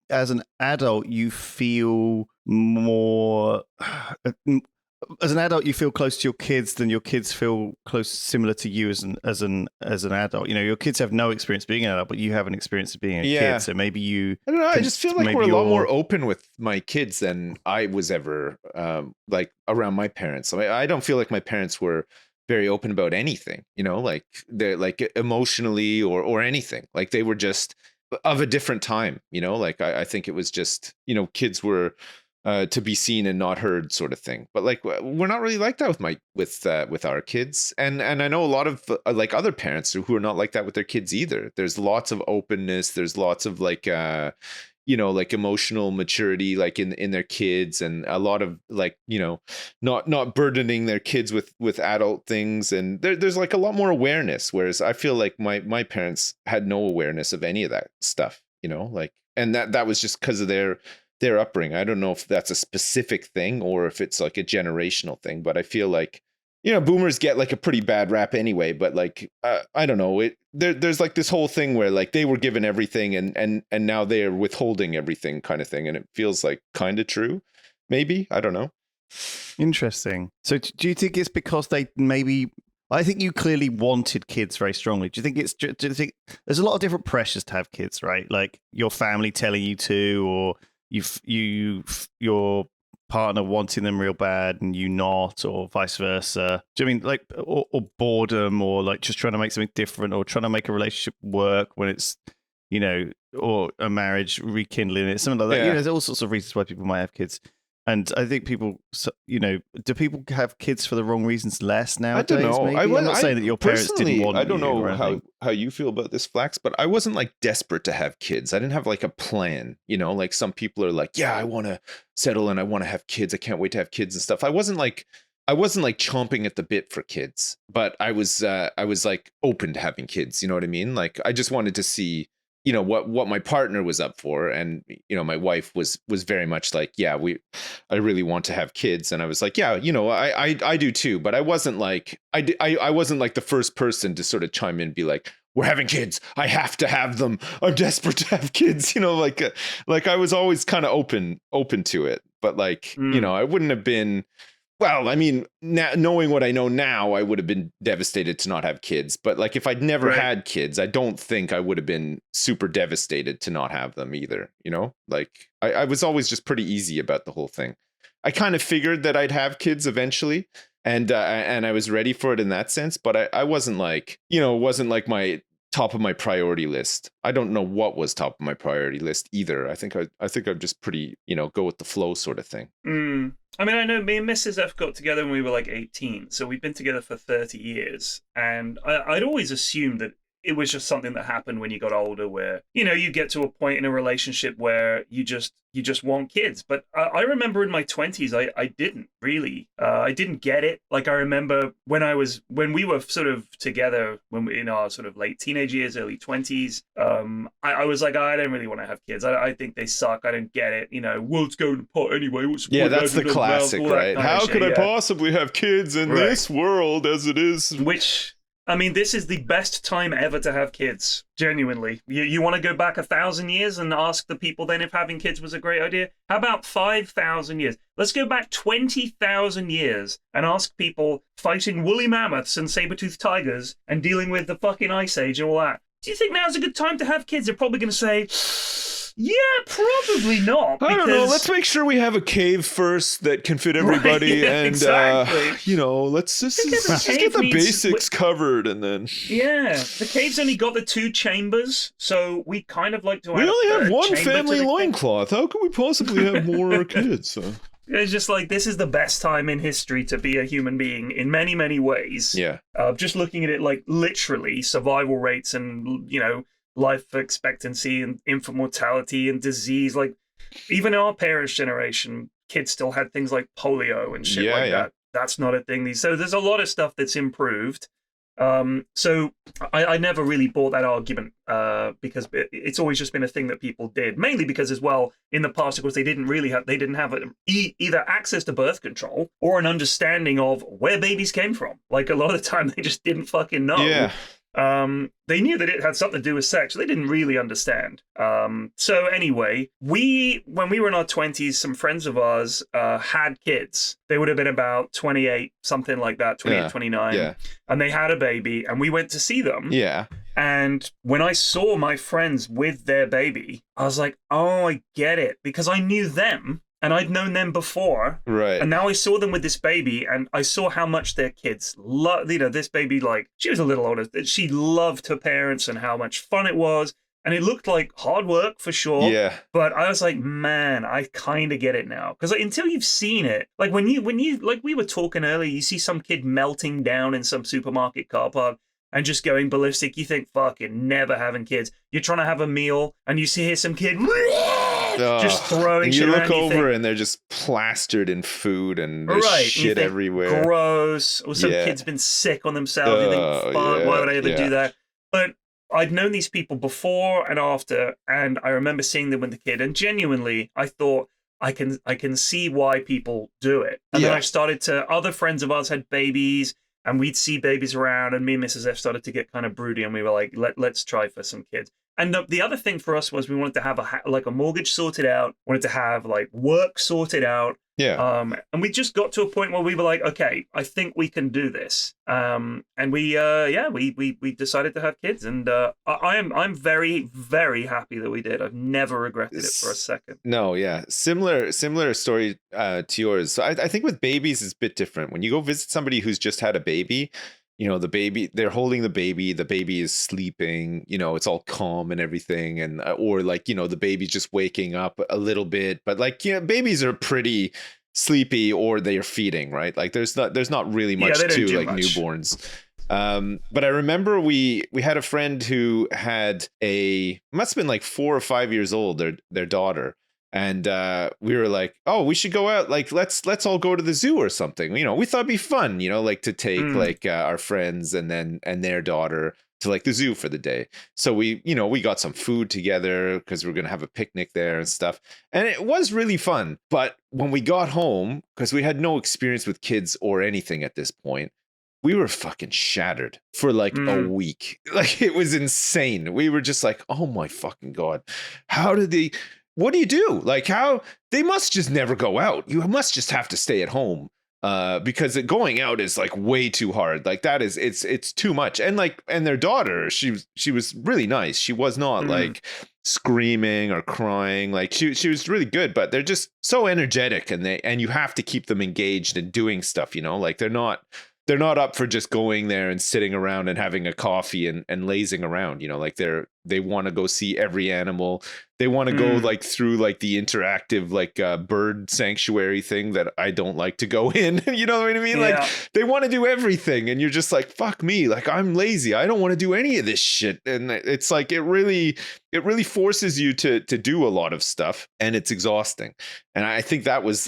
as an adult you feel more as an adult, you feel close to your kids than your kids feel close, similar to you as an adult. You know, your kids have no experience being an adult, but you have an experience of being a kid. So maybe you. I don't know. I just feel like we're a lot more open with my kids than I was ever, like around my parents. I don't feel like my parents were very open about anything. You know, like they're like emotionally or anything. Like they were just of a different time. You know, like I think it was just, you know, kids were. To be seen and not heard, sort of thing. But like we're not really like that with our kids, and I know a lot of like other parents who are not like that with their kids either. There's lots of openness. There's lots of like you know, like emotional maturity, like in their kids, and a lot of like, you know, not burdening their kids with adult things, and there's like a lot more awareness. Whereas I feel like my parents had no awareness of any of that stuff. You know, like, and that was just because of their upbringing. I don't know if that's a specific thing or if it's like a generational thing, but I feel like, you know, boomers get like a pretty bad rap anyway, but like I don't know, there's like this whole thing where like they were given everything and now they're withholding everything kind of thing, and it feels like kind of true, maybe. I don't know. Interesting. So do you think it's because they maybe, I think you clearly wanted kids very strongly. Do you think do you think there's a lot of different pressures to have kids, right? Like your family telling you to, or your partner wanting them real bad and you not, or vice versa? Do you mean like or boredom, or like just trying to make something different, or trying to make a relationship work when it's, you know, or a marriage rekindling it, something like that? Yeah. You know, there's all sorts of reasons why people might have kids. And I think people, you know, do people have kids for the wrong reasons less nowadays? I don't know. Maybe? I'm not saying that your parents didn't want. I don't know how you feel about this, Flax, but I wasn't like desperate to have kids. I didn't have like a plan, you know, like some people are like, yeah, I want to settle and I want to have kids. I can't wait to have kids and stuff. I wasn't like chomping at the bit for kids, but I was like open to having kids. You know what I mean? Like I just wanted to see, you know, what my partner was up for, and you know, my wife was very much like, yeah, I really want to have kids, and I was like, yeah, you know, I do too, but I wasn't like I wasn't like the first person to sort of chime in and be like, we're having kids, I have to have them, I'm desperate to have kids, you know, like I was always kind of open to it, but like you know, I wouldn't have been. Well, I mean, now, knowing what I know now, I would have been devastated to not have kids. But like, if I'd never had kids, I don't think I would have been super devastated to not have them either. You know, like I was always just pretty easy about the whole thing. I kind of figured that I'd have kids eventually, and I was ready for it in that sense. But I wasn't like, you know, it wasn't like my top of my priority list. I don't know what was top of my priority list either. I think I'm just pretty, you know, go with the flow sort of thing. I mean, I know me and Mrs. F got together when we were like 18, so we've been together for 30 years, and I'd always assumed that it was just something that happened when you got older, where, you know, you get to a point in a relationship where you just want kids. But I remember in my 20s, I didn't really, I didn't get it. Like I remember when we were sort of together, when we in our sort of late teenage years, early 20s, I was like, I don't really want to have kids. I think they suck. I don't get it. You know, world's going to pot anyway. Yeah, that's the classic, right? How could I possibly have kids in this world as it is? I mean, this is the best time ever to have kids. Genuinely, you want to go back 1,000 years and ask the people then if having kids was a great idea? How about 5,000 years? Let's go back 20,000 years and ask people fighting woolly mammoths and saber-toothed tigers and dealing with the fucking ice age and all that. Do you think now's a good time to have kids? They're probably going to say, yeah, probably not. I don't know. Let's make sure we have a cave first that can fit everybody, Right, and exactly. Let's just Because get the basics covered, and then yeah, the cave's only got the 2 chambers, so we kind of like to. We only have one chamber family to the loincloth. How could we possibly have more kids? It's just like, this is the best time in history to be a human being in many, many ways. Yeah. Just looking at it like literally survival rates and, life expectancy and infant mortality and disease. Like, even our parents' generation, kids still had things like polio and shit that. That's not a thing. So there's a lot of stuff that's improved. So I never really bought that argument because it's always just been a thing that people did, mainly because as well in the past, of course, they didn't have either access to birth control or an understanding of where babies came from. Like, a lot of the time they just didn't fucking know. Yeah. They knew that it had something to do with sex. They didn't really understand. So anyway, when we were in our 20s, some friends of ours had kids. They would have been about 28, something like that, 28, 29. Yeah. And they had a baby, and we went to see them. Yeah. And when I saw my friends with their baby, I was like, oh, I get it. Because I knew them. And I'd known them before. Right. And now I saw them with this baby, and I saw how much their kids love, this baby, like, she was a little older. She loved her parents and how much fun it was. And it looked like hard work for sure. Yeah. But I was like, man, I kind of get it now. Because until you've seen it, like when you, like we were talking earlier, you see some kid melting down in some supermarket car park and just going ballistic. You think, fucking never having kids. You're trying to have a meal and you see some kid just throwing shit around. You look over and they're just plastered in food and there's shit everywhere. Gross. Or some kid's been sick on themselves. You think, fuck, why would I ever do that? But I'd known these people before and after, and I remember seeing them with the kid, and genuinely, I thought, I can see why people do it. And then I started to, other friends of ours had babies, and we'd see babies around, and me and Mrs. F started to get kind of broody, and we were like, let's try for some kids. And the other thing for us was we wanted to have a mortgage sorted out, wanted to have like work sorted out. Yeah. And we just got to a point where we were like, okay, I think we can do this. And we decided to have kids, and I'm very, very happy that we did. I've never regretted it for a second. No, yeah, similar story to yours. So I think with babies it's a bit different. When you go visit somebody who's just had a baby, the baby, they're holding the baby is sleeping, it's all calm and everything. And, or like, the baby's just waking up a little bit, but like, babies are pretty sleepy or they're feeding, right? Like there's not really much to like much. Newborns. But I remember we had a friend who had must have been like 4 or 5 years old, their daughter. And we were like, oh, we should go out. Like, let's all go to the zoo or something. We thought it'd be fun, like to take like our friends and their daughter to like the zoo for the day. So we got some food together because we're going to have a picnic there and stuff. And it was really fun. But when we got home, because we had no experience with kids or anything at this point, we were fucking shattered for like a week. Like, it was insane. We were just like, oh my fucking God. What do you do? Like, how they must just never go out. You must just have to stay at home because going out is like way too hard. Like that is it's too much. And like, and their daughter, she was really nice. She was not like screaming or crying. Like she was really good, but they're just so energetic and you have to keep them engaged and doing stuff, like they're not up for just going there and sitting around and having a coffee and lazing around, like they want to go see every animal. They want to go like through like the interactive like bird sanctuary thing that I don't like to go in. You know what I mean? Yeah. Like they want to do everything, and you're just like, fuck me. Like I'm lazy. I don't want to do any of this shit. And it's like it really forces you to do a lot of stuff, and it's exhausting. And I think that was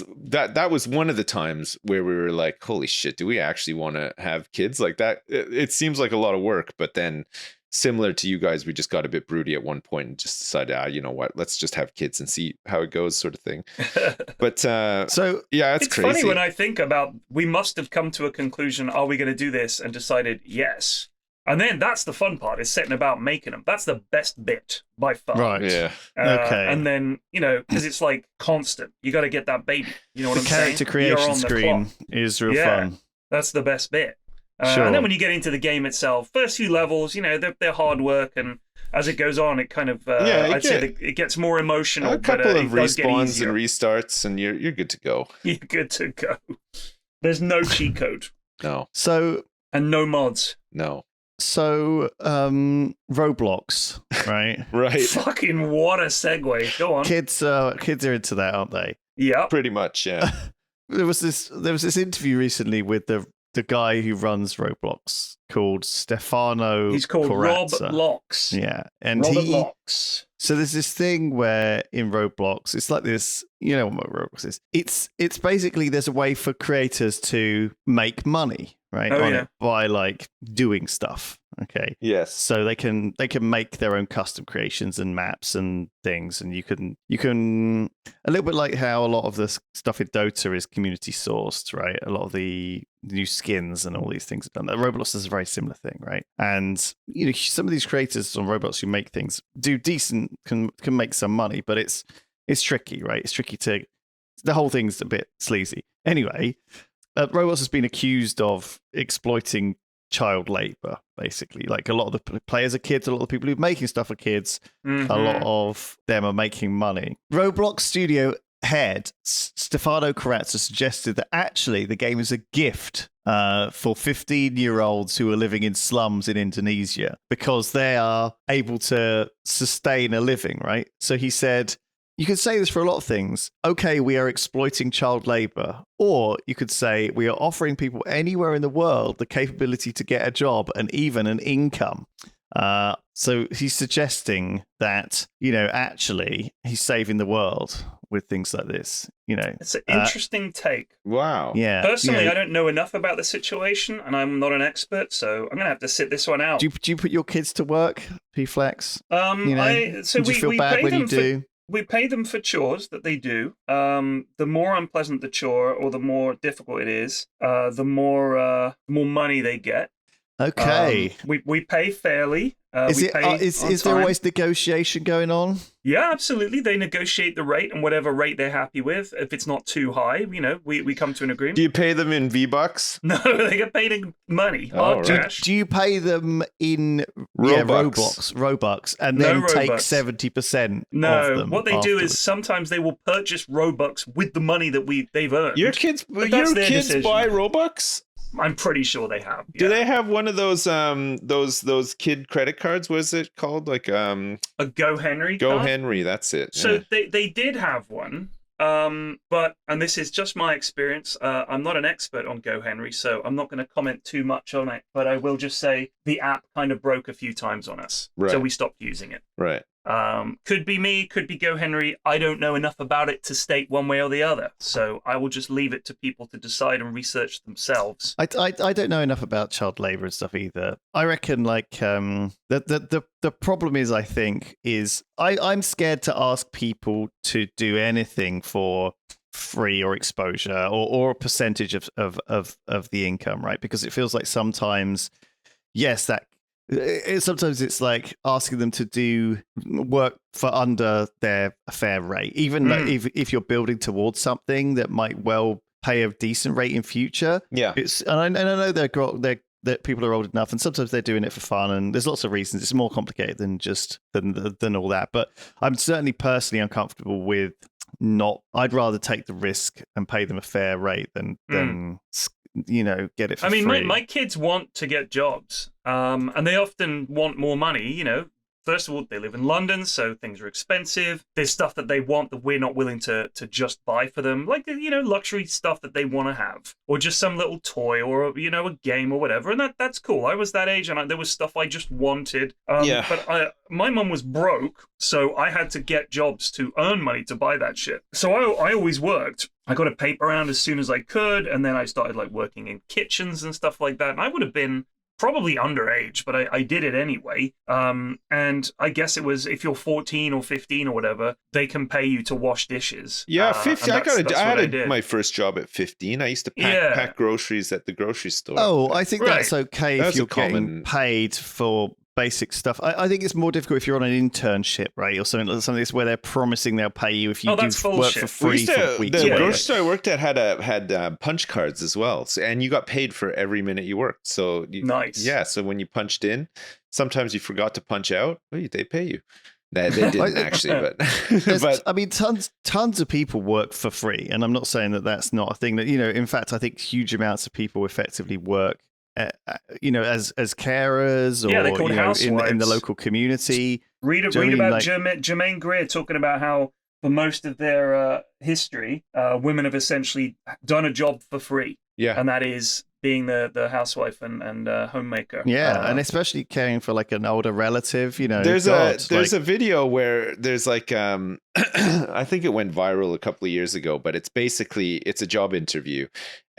one of the times where we were like, holy shit, do we actually want to have kids like that? It seems like a lot of work, but then, similar to you guys, we just got a bit broody at one point and just decided, you know what, let's just have kids and see how it goes, sort of thing. But so yeah, it's crazy. Funny when I think about, we must have come to a conclusion, are we going to do this, and decided yes. And then that's the fun part, is setting about making them. That's the best bit by far. Right. Yeah. Okay. And then, because it's like constant. You got to get that baby. You know what I'm saying? Character You're creation on the screen clock. is real Yeah. fun. That's the best bit. Sure. And then when you get into the game itself, first few levels, they're hard work, and as it goes on, it kind of I'd say it gets more emotional. A couple of it does get respawns easier. and restarts, and you're good to go. You're good to go. There's no cheat code No, So and no mods. no. Roblox, right? Right. Fucking what a segue. Go on. Kids are into that, aren't they? Yeah. Pretty much, yeah. There was this interview recently with the guy who runs Roblox called Stefano. He's called Corazza. Rob Locks. Yeah, and Robert Locks. So there's this thing where in Roblox, it's like this. You know what Roblox is? It's basically there's a way for creators to make money, right? Oh, on yeah. it by like doing stuff. Okay. Yes. So they can make their own custom creations and maps and things, and you can a little bit like how a lot of the stuff in Dota is community sourced, right? A lot of the new skins and all these things are done. Roblox is a very similar thing, right? And some of these creators on Roblox who make things do decent, can make some money, but it's tricky, right? It's tricky the whole thing's a bit sleazy. Anyway, Roblox has been accused of exploiting child labor, basically. Like a lot of the players are kids, a lot of the people who are making stuff are kids, Mm-hmm. a lot of them are making money. Roblox studio head Stefano Corazza suggested that actually the game is a gift for 15-year-olds who are living in slums in Indonesia because they are able to sustain a living, right? So he said, you could say this for a lot of things. Okay, we are exploiting child labor. Or you could say we are offering people anywhere in the world the capability to get a job and even an income. So he's suggesting that, actually he's saving the world with things like this. It's an interesting take. Wow. Yeah. Personally, I don't know enough about the situation, and I'm not an expert, so I'm going to have to sit this one out. Do you put your kids to work, P-Flex? So do you feel we bad pay when them you do? We pay them for chores that they do. The more unpleasant the chore or the more difficult it is, the more money they get. Okay. We pay fairly. Is we it? pay on Is there time. always negotiation going on? Yeah, absolutely. They negotiate the rate and whatever rate they're happy with. If it's not too high, we come to an agreement. Do you pay them in V-Bucks? No, they get paid in money, Oh, hard right. cash. Do you pay them in Robux, and No then take Robux. 70% of No, them? what they do afterwards? is sometimes they will purchase Robux with the money that they've earned. Your kids But that's their decision. buy Robux? I'm pretty sure they have. Do yeah. they have one of those kid credit cards? What is it called? Like a Go Henry? Go card? Henry, that's it. So yeah. they did have one, but and this is just my experience. I'm not an expert on Go Henry, so I'm not going to comment too much on it. But I will just say the app kind of broke a few times on us, so Right. we stopped using it. Right. Could be me, could be Go Henry. I don't know enough about it to state one way or the other, so I will just leave it to people to decide and research themselves. I don't know enough about child labor and stuff either. I reckon the problem is I'm scared to ask people to do anything for free or exposure or a percentage of the income, right? Because it feels like sometimes, yes, sometimes it's like asking them to do work for under their fair rate, even if you're building towards something that might well pay a decent rate in future. Yeah. And I know that people are old enough, and sometimes they're doing it for fun, and there's lots of reasons. It's more complicated than all that. But I'm certainly personally uncomfortable with I'd rather take the risk and pay them a fair rate than get it for free. My kids want to get jobs, and they often want more money. First of all, they live in London, so things are expensive. There's stuff that they want that we're not willing to just buy for them, like luxury stuff that they want to have, or just some little toy, or a game or whatever. And that's cool. I was that age, and there was stuff I just wanted. But my mum was broke, so I had to get jobs to earn money to buy that shit. So I always worked. I got a paper round as soon as I could, and then I started working in kitchens and stuff like that. And I would have been probably underage, but I did it anyway. And I guess it was if you're 14 or 15 or whatever, they can pay you to wash dishes. Yeah, 15. I had did. my first job at 15. I used to pack groceries at the grocery store. Oh, I think that's okay if you're getting common paid for basic stuff. I think it's more difficult if you're on an internship, right, or something that's where they're promising they'll pay you if you do work for free for weeks. The grocery store I worked at had punch cards as well, and you got paid for every minute you worked. So nice. Yeah, so when you punched in, sometimes you forgot to punch out. Well, they pay you. They didn't actually, but I mean, tons of people work for free, and I'm not saying that that's not a thing that in fact, I think huge amounts of people effectively work. As carers or in the local community. Read about Jermaine Greer talking about how for most of their history, women have essentially done a job for free. Yeah, and that is being the housewife and homemaker. Yeah, and especially caring for like an older relative. There's a video where there's like I think it went viral a couple of years ago, but it's a job interview.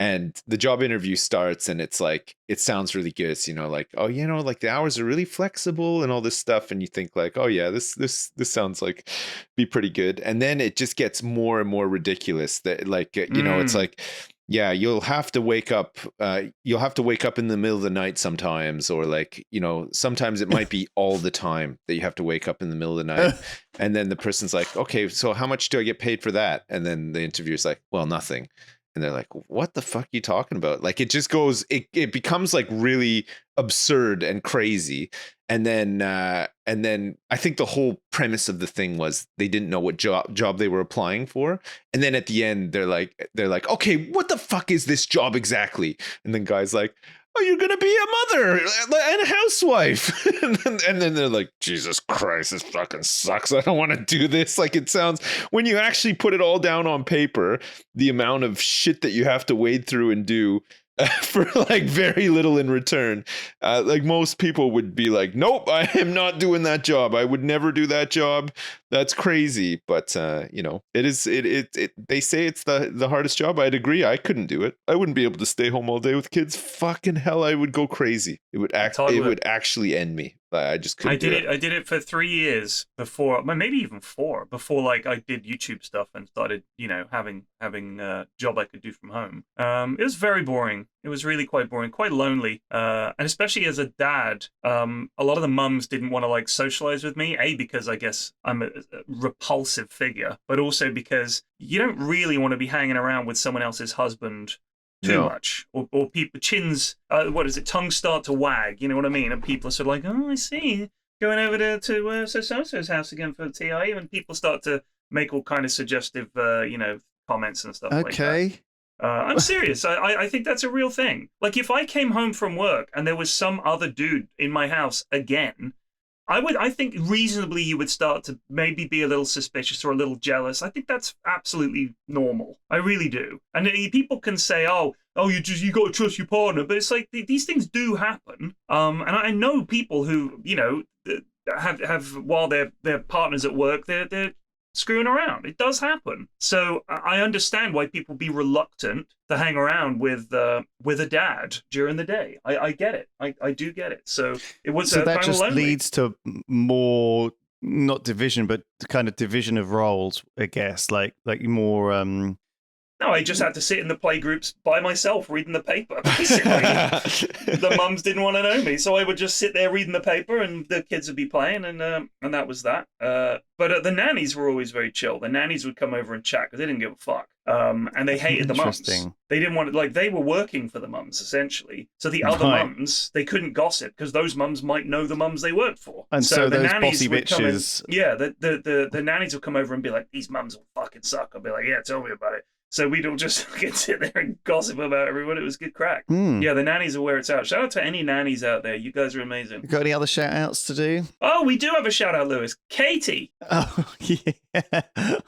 And the job interview starts and it's like, it sounds really good. It's, like, oh, like the hours are really flexible and all this stuff. And you think like, oh yeah, this sounds like be pretty good. And then it just gets more and more ridiculous that like, it's like, yeah, you'll have to wake up in the middle of the night sometimes, or like, sometimes it might be all the time that you have to wake up in the middle of the night. And then the person's like, okay, so how much do I get paid for that? And then the interviewer's like, well, nothing. And they're like, what the fuck are you talking about? Like, it just goes, it becomes like really absurd and crazy. And then I think the whole premise of the thing was they didn't know what job they were applying for. And then at the end, they're like, okay, what the fuck is this job exactly? And then guy's like, oh, you're going to be a mother and a housewife. and then they're like, Jesus Christ, this fucking sucks. I don't want to do this. Like, it sounds, when you actually put it all down on paper, the amount of shit that you have to wade through and do for like very little in return. Like most people would be like, nope, I am not doing that job. I would never do that job. That's crazy. But it is, they say it's the hardest job. I'd agree. I couldn't do it. I wouldn't be able to stay home all day with kids. Fucking hell, I would go crazy. It would actually end me. I just couldn't. I did it for 3 years before, maybe even 4, before like I did YouTube stuff and started, having a job I could do from home. It was very boring. It was really quite boring, quite lonely. And especially as a dad, a lot of the mums didn't want to like socialize with me. Because I guess I'm a repulsive figure, but also because you don't really want to be hanging around with someone else's husband too much, or people chins, tongues start to wag, you know what I mean? And people are sort of like, oh, I see, going over to so-and-so's house again for TI, and people start to make all kind of suggestive, comments and stuff like that. Okay. I'm serious. I think that's a real thing. Like if I came home from work and there was some other dude in my house again, I think reasonably you would start to maybe be a little suspicious or a little jealous. I think that's absolutely normal. I really do. And people can say, oh, you got to trust your partner, but it's like these things do happen. And I know people who, have while their partners at work, they're screwing around. It does happen. So I understand why people be reluctant to hang around with a dad during the day. I get it. I do get it. So it was so that just leads to more, not division, but kind of division of roles, I guess. Like more. No, I just had to sit in the playgroups by myself reading the paper, basically. The mums didn't want to know me, so I would just sit there reading the paper and the kids would be playing, and that was that. But the nannies were always very chill. The nannies would come over and chat because they didn't give a fuck. And they hated the mums. They didn't want to, they were working for the mums, essentially. So the other mums, they couldn't gossip because those mums might know the mums they worked for. And so the those nannies bossy would bitches... come in, yeah, the nannies would come over and be like, these mums will fucking suck. I'll be like, yeah, tell me about it. So we'd all just sit there and gossip about everyone. It was good crack. Yeah, the nannies are where it's at. Shout out to any nannies out there. You guys are amazing. You got any other shout outs to do? Oh, we do have a shout out, Lewis. Katie. Oh, yeah.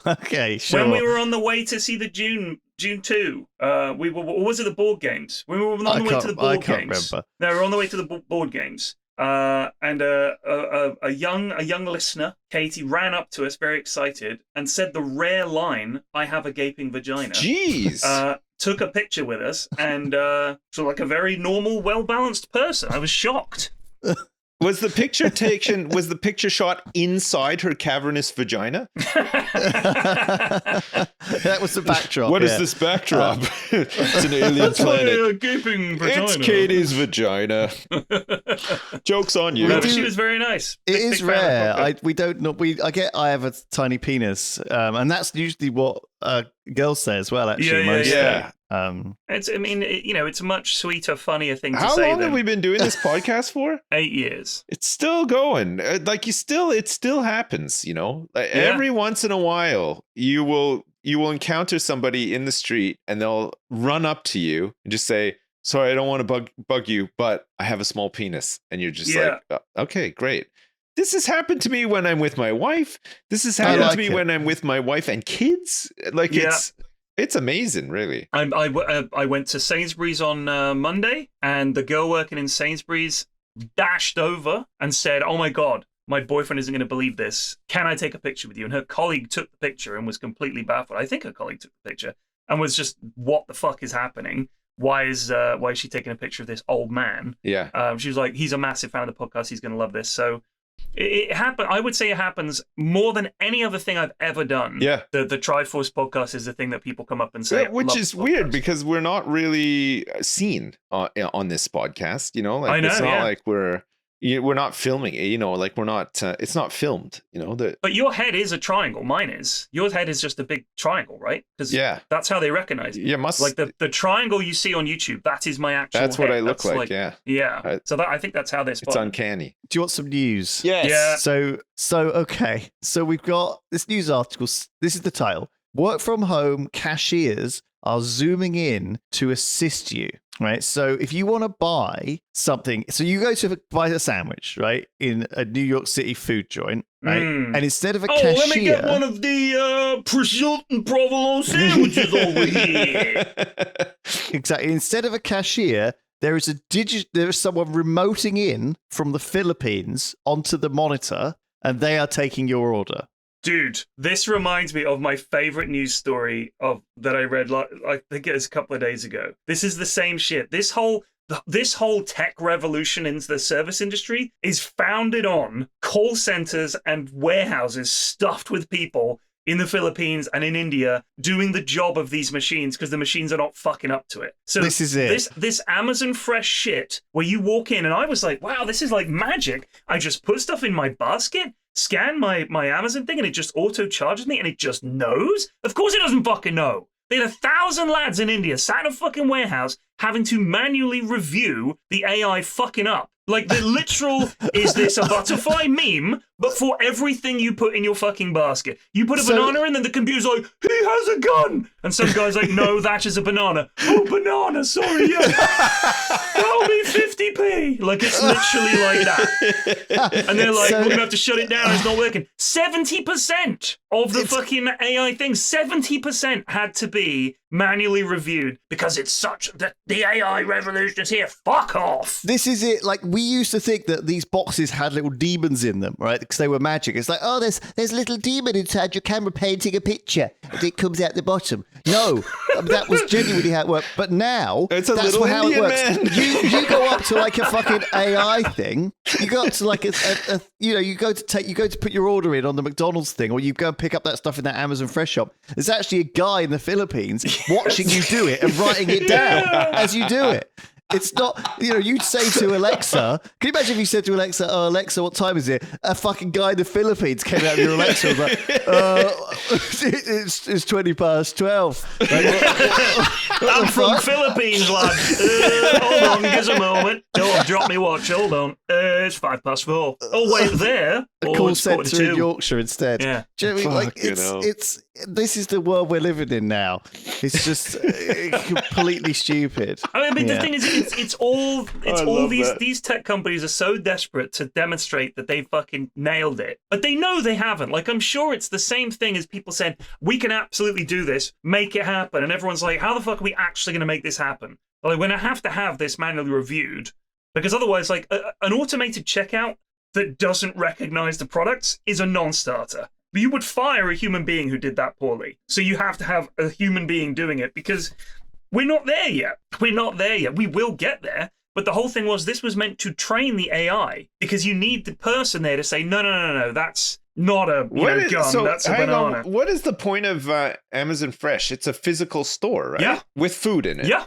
Okay, sure. When we were on the way to see the June 2, we were, or was it the board games? We were on the way to the board games. I can't remember. No, we were on the way to the board games. And a young listener, Katie, ran up to us very excited and said the rare line, "I have a gaping vagina." Jeez. took a picture with us, and so like a very normal, well-balanced person. I was shocked. Was the picture taken? Was the picture shot inside her cavernous vagina? That was the backdrop. What is this backdrop? It's an alien planet. Gaping vagina. It's Katie's vagina. Joke's on you. No, but she was very nice. It Big is fan of the rare. podcast. I have a tiny penis, and that's usually what girls say as well. Actually, Yeah. It's it's a much sweeter, funnier thing to How say. long have we been doing this podcast for? 8 years. It's still going. It still happens. Every once in a while, you will encounter somebody in the street, and they'll run up to you and just say, "Sorry, I don't want to bug you, but I have a small penis," and you're just like, "Okay, great." This has happened to me when I'm with my wife. This has happened to me when I'm with my wife and kids. It's amazing, really. I went to Sainsbury's on Monday, and the girl working in Sainsbury's dashed over and said, "Oh my God, my boyfriend isn't going to believe this. Can I take a picture with you?" And her colleague took the picture and was completely baffled. I think her colleague took the picture and was just, "What the fuck is happening? Why is she taking a picture of this old man?" Yeah. She was like, "He's a massive fan of the podcast. He's going to love this." So it happened. I would say it happens more than any other thing I've ever done. Yeah. The Triforce podcast is the thing that people come up and say. Yeah, which is weird because we're not really seen on this podcast. I know, it's not like we're not filming it. We're not. It's not filmed. But your head is a triangle. Mine is. Your head is just a big triangle, right? Because that's how they recognize you. Yeah, like the triangle you see on YouTube. That is my actual. That's head. what I look like. Yeah. Yeah. So I think that's how they spot. It's uncanny. Do you want some news? Yes. Yeah. So okay. So we've got this news article. This is the title: Work from home cashiers are zooming in to assist you. Right. So if you want to buy something, so you go to buy a sandwich, right, in a New York City food joint, right? And instead of a cashier, let me get one of the prosciutto and provolone sandwiches over here. Exactly. Instead of a cashier, there is someone remoting in from the Philippines onto the monitor, and they are taking your order. Dude, this reminds me of my favorite news story that I read. I think it was a couple of days ago. This is the same shit. This whole tech revolution in the service industry is founded on call centers and warehouses stuffed with people in the Philippines and in India doing the job of these machines because the machines are not fucking up to it. So this is it. This Amazon Fresh shit where you walk in and I was like, wow, this is like magic. I just put stuff in my basket, scan my Amazon thing, and it just auto charges me and it just knows? Of course it doesn't fucking know. They had 1,000 lads in India sat in a fucking warehouse having to manually review the AI fucking up. Like, the literal, is this a butterfly meme, but for everything you put in your fucking basket. You put a banana in, and the computer's like, he has a gun! And some guy's like, no, that is a banana. Oh, banana, sorry, yeah. That'll be 50p. Like, it's literally like that. And they're like, we're going to have to shut it down, it's not working. 70% of the fucking AI thing, 70% had to be manually reviewed because it's the AI revolution is here. Fuck off. This is it. Like, we used to think that these boxes had little demons in them, right? Because they were magic. It's like, oh, there's a little demon inside your camera painting a picture, and it comes out the bottom. No, that was genuinely how it worked. But now, it's a that's little how it Indian works. man. You go up to like a fucking AI thing. You go up to like you go to put your order in on the McDonald's thing, or you go and pick up that stuff in that Amazon Fresh shop. There's actually a guy in the Philippines watching you do it and writing it down as you do it. It's not, you'd say to Alexa, can you imagine if you said to Alexa, oh, Alexa, what time is it? A fucking guy in the Philippines came out of your Alexa and was like, it's 20 past 12. Like, I'm from Philippines, lad. Hold on, give us a moment. Oh, drop me watch, hold on. It's 4:05. Oh, wait, there. A call centre in Yorkshire instead. Yeah. Do you know what I mean? This is the world we're living in now. It's just completely stupid. I mean, the thing is, it's all these tech companies are so desperate to demonstrate that they fucking nailed it, but they know they haven't. Like, I'm sure it's the same thing as people saying, we can absolutely do this, make it happen, and everyone's like, how the fuck are we actually going to make this happen? Like, when I have to have this manually reviewed, because otherwise, like, an automated checkout that doesn't recognize the products is a non-starter. You would fire a human being who did that poorly. So you have to have a human being doing it because We're not there yet. We're not there yet. We will get there. But the whole thing was this was meant to train the AI because you need the person there to say, no, that's not a gun, that's a banana. What is the point of Amazon Fresh? It's a physical store, right? Yeah. With food in it. Yeah.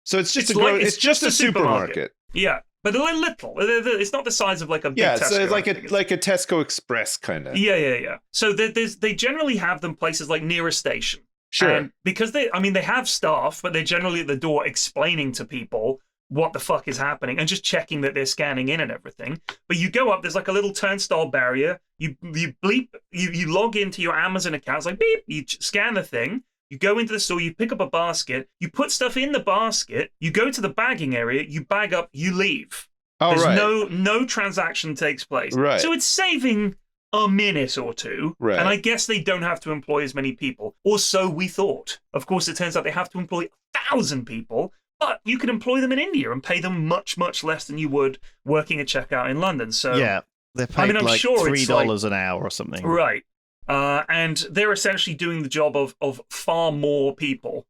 So it's just It's just a supermarket. Yeah. But they're little. It's not the size of like a big Tesco. Yeah, so it's like a Tesco Express kind of. Yeah. So they generally have them places like near a station. Sure. And because they have staff, but they're generally at the door explaining to people what the fuck is happening and just checking that they're scanning in and everything. But you go up, there's like a little turnstile barrier. You bleep, you log into your Amazon account. It's like beep, you scan the thing. You go into the store, you pick up a basket, you put stuff in the basket, you go to the bagging area, you bag up, you leave. There's no transaction takes place. Right. So it's saving a minute or two. Right. And I guess they don't have to employ as many people. Or so we thought. Of course, it turns out they have to employ 1,000 people. But you can employ them in India and pay them much, much less than you would working a checkout in London. So yeah, they're paid I'm like sure $3 an hour or something. Right. And they're essentially doing the job of far more people.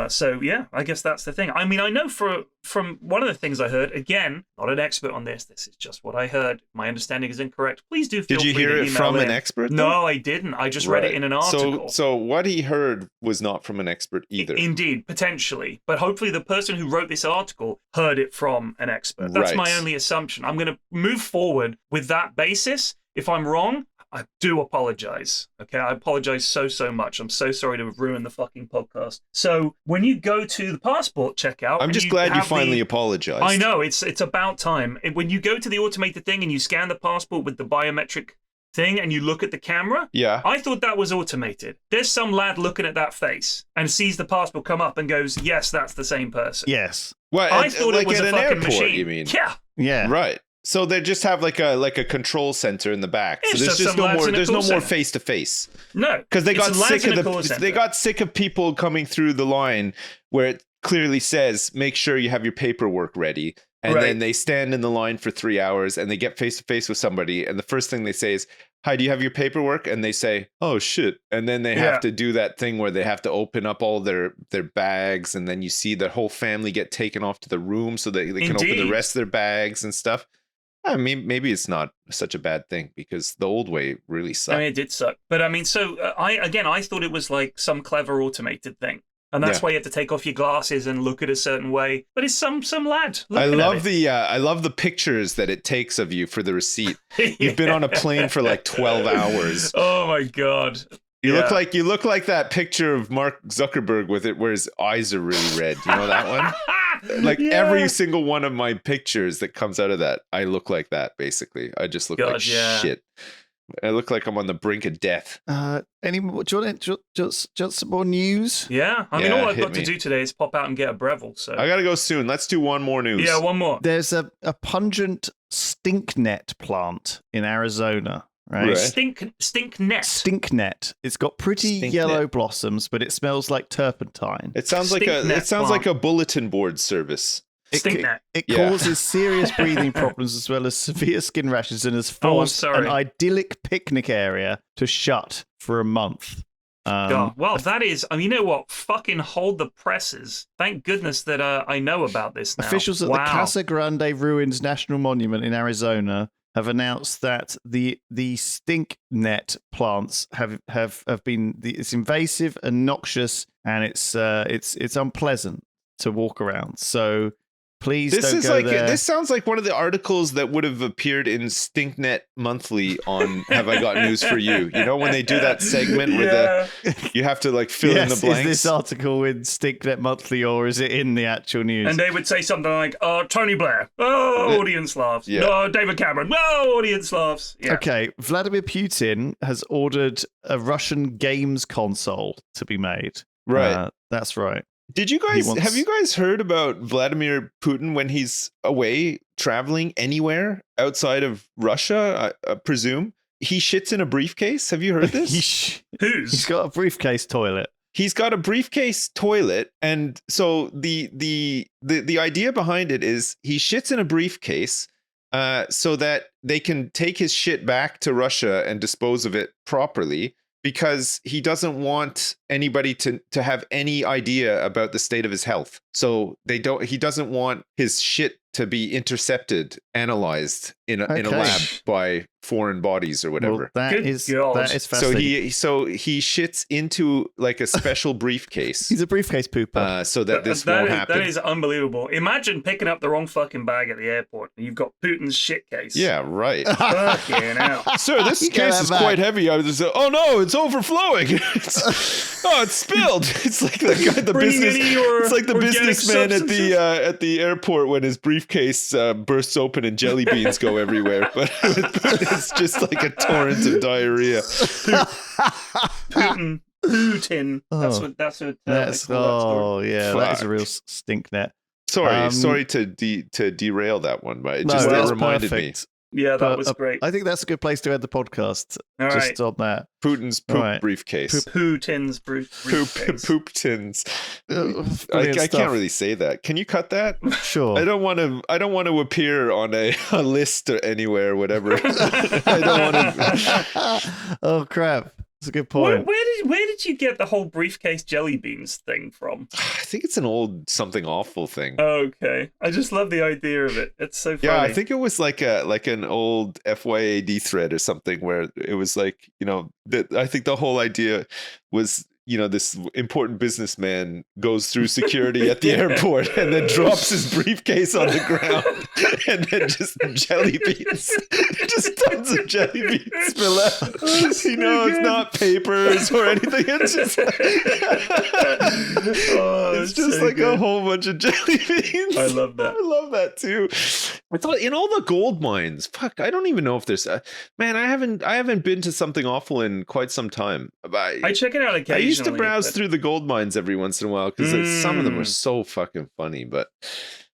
So yeah, I guess that's the thing. I mean, I know from one of the things I heard, again, not an expert on this. This is just what I heard. My understanding is incorrect. Please do feel free to email in. Did you hear it from an expert? Though? No, I didn't. I just read it in an article. So what he heard was not from an expert either. Indeed, potentially. But hopefully the person who wrote this article heard it from an expert. That's my only assumption. I'm going to move forward with that basis. If I'm wrong, I do apologize. Okay, I apologize so much. I'm so sorry to have ruined the fucking podcast. So when you go to the passport checkout, I'm just glad you finally apologized. I know it's about time. When you go to the automated thing and you scan the passport with the biometric thing and you look at the camera, yeah, I thought that was automated. There's some lad looking at that face and sees the passport come up and goes, "Yes, that's the same person." Yes. Well, I thought like it was at a an fucking airport, machine. You mean? Yeah. Right. So they just have like a control center in the back. It's so there's just no more. There's no more face to face. No, because they got sick of people coming through the line where it clearly says, "Make sure you have your paperwork ready." And then they stand in the line for 3 hours and they get face to face with somebody. And the first thing they say is, "Hi, do you have your paperwork?" And they say, "Oh shit." And then they have to do that thing where they have to open up all their bags. And then you see the whole family get taken off to the room so that they can open the rest of their bags and stuff. I mean, maybe it's not such a bad thing because the old way really sucked. I mean, it did suck. But I mean, so I thought it was like some clever automated thing. And that's why you have to take off your glasses and look at a certain way. But it's some lad. I love the pictures that it takes of you for the receipt. You've been on a plane for like 12 hours. Oh my God. You look like that picture of Mark Zuckerberg with it where his eyes are really red. You know that one? Like every single one of my pictures that comes out of that, I look like that basically. I just look like shit. I look like I'm on the brink of death. Any more? Do you want just some more news? Yeah, I mean, all I've got to do today is pop out and get a Breville. So I gotta go soon. Let's do one more news. Yeah, one more. There's a pungent stink net plant in Arizona. Right. Stink net. Stink net. It's got pretty yellow blossoms, but it smells like turpentine. It sounds like a bulletin board service. It causes serious breathing problems as well as severe skin rashes and has forced an idyllic picnic area to shut for a month. God, well, that is, I mean, you know what? Fucking hold the presses. Thank goodness that I know about this now. Officials at the Casa Grande Ruins National Monument in Arizona have announced that the stink net plants have been it's invasive and noxious and it's unpleasant to walk around. So please don't go there. This sounds like one of the articles that would have appeared in Stinknet Monthly on Have I Got News for You? You know when they do that segment where you have to like fill in the blanks. Is this article in Stinknet Monthly or is it in the actual news? And they would say something like, Tony Blair, audience laughs. Yeah. No, David Cameron, audience laughs. Yeah. Okay, Vladimir Putin has ordered a Russian games console to be made. Right. That's right. Have you guys heard about Vladimir Putin when he's away traveling anywhere outside of Russia, I presume? He shits in a briefcase. Have you heard this? He's got a briefcase toilet. He's got a briefcase toilet. And so the idea behind it is he shits in a briefcase so that they can take his shit back to Russia and dispose of it properly. because he doesn't want anybody to have any idea about the state of his health. So he doesn't want his shit to be intercepted, analyzed in a lab by foreign bodies or whatever. Well, that Good is God. fascinating. So he shits into like a special briefcase. He's a briefcase pooper. So that this won't happen. That is unbelievable. Imagine picking up the wrong fucking bag at the airport and you've got Putin's shit case. Yeah, right. Fucking hell. Sir, this case is quite heavy. I was just, oh no, it's overflowing. It's spilled. It's like the guy, it's like the businessman at the airport when his briefcase bursts open and jelly beans go everywhere. But it's just like a torrent of diarrhea. Putin. That's what. That is a real stink net. Sorry to derail that one, but it reminded me. Yeah, that was great. I think that's a good place to end the podcast. All just on that. Putin's poop briefcase. Putin's briefcase. Poop tins. I can't really say that. Can you cut that? Sure. I don't want to appear on a list or anywhere, whatever. I don't want to. Oh crap. That's a good point. Where did you get the whole briefcase jelly beans thing from? I think it's an old something awful thing. Okay, I just love the idea of it. It's so funny. Yeah, I think it was like an old FYAD thread or something where it was like, I think the whole idea was, this important businessman goes through security at the airport and then drops his briefcase on the ground and then just jelly beans, just tons of jelly beans spill out. It's not papers or anything. It's just, it's just so like good. A whole bunch of jelly beans. I love that. I love that too. I thought in all the gold mines, fuck, I don't even know if there's man, I haven't been to something awful in quite some time. I check it out occasionally. I used to browse through the gold mines every once in a while because some of them are so fucking funny, but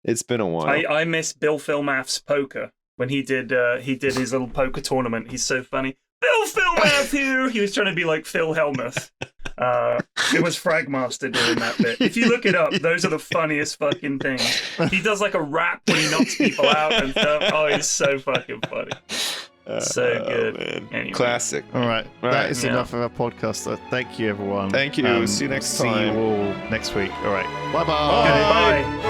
it's been a while. I miss Bill Philmath's poker when he did his little poker tournament. He's so funny. Bill Philmath here. He was trying to be like Phil Hellmuth. It was Fragmaster doing that bit. If you look it up, those are the funniest fucking things. He does like a rap when he knocks people out and stuff. Oh, it's so fucking funny. So good. Man. Anyway. Classic. All right. That is enough of our podcast. So thank you, everyone. Thank you. See you next time. See you all next week. All right. Bye-bye. Bye.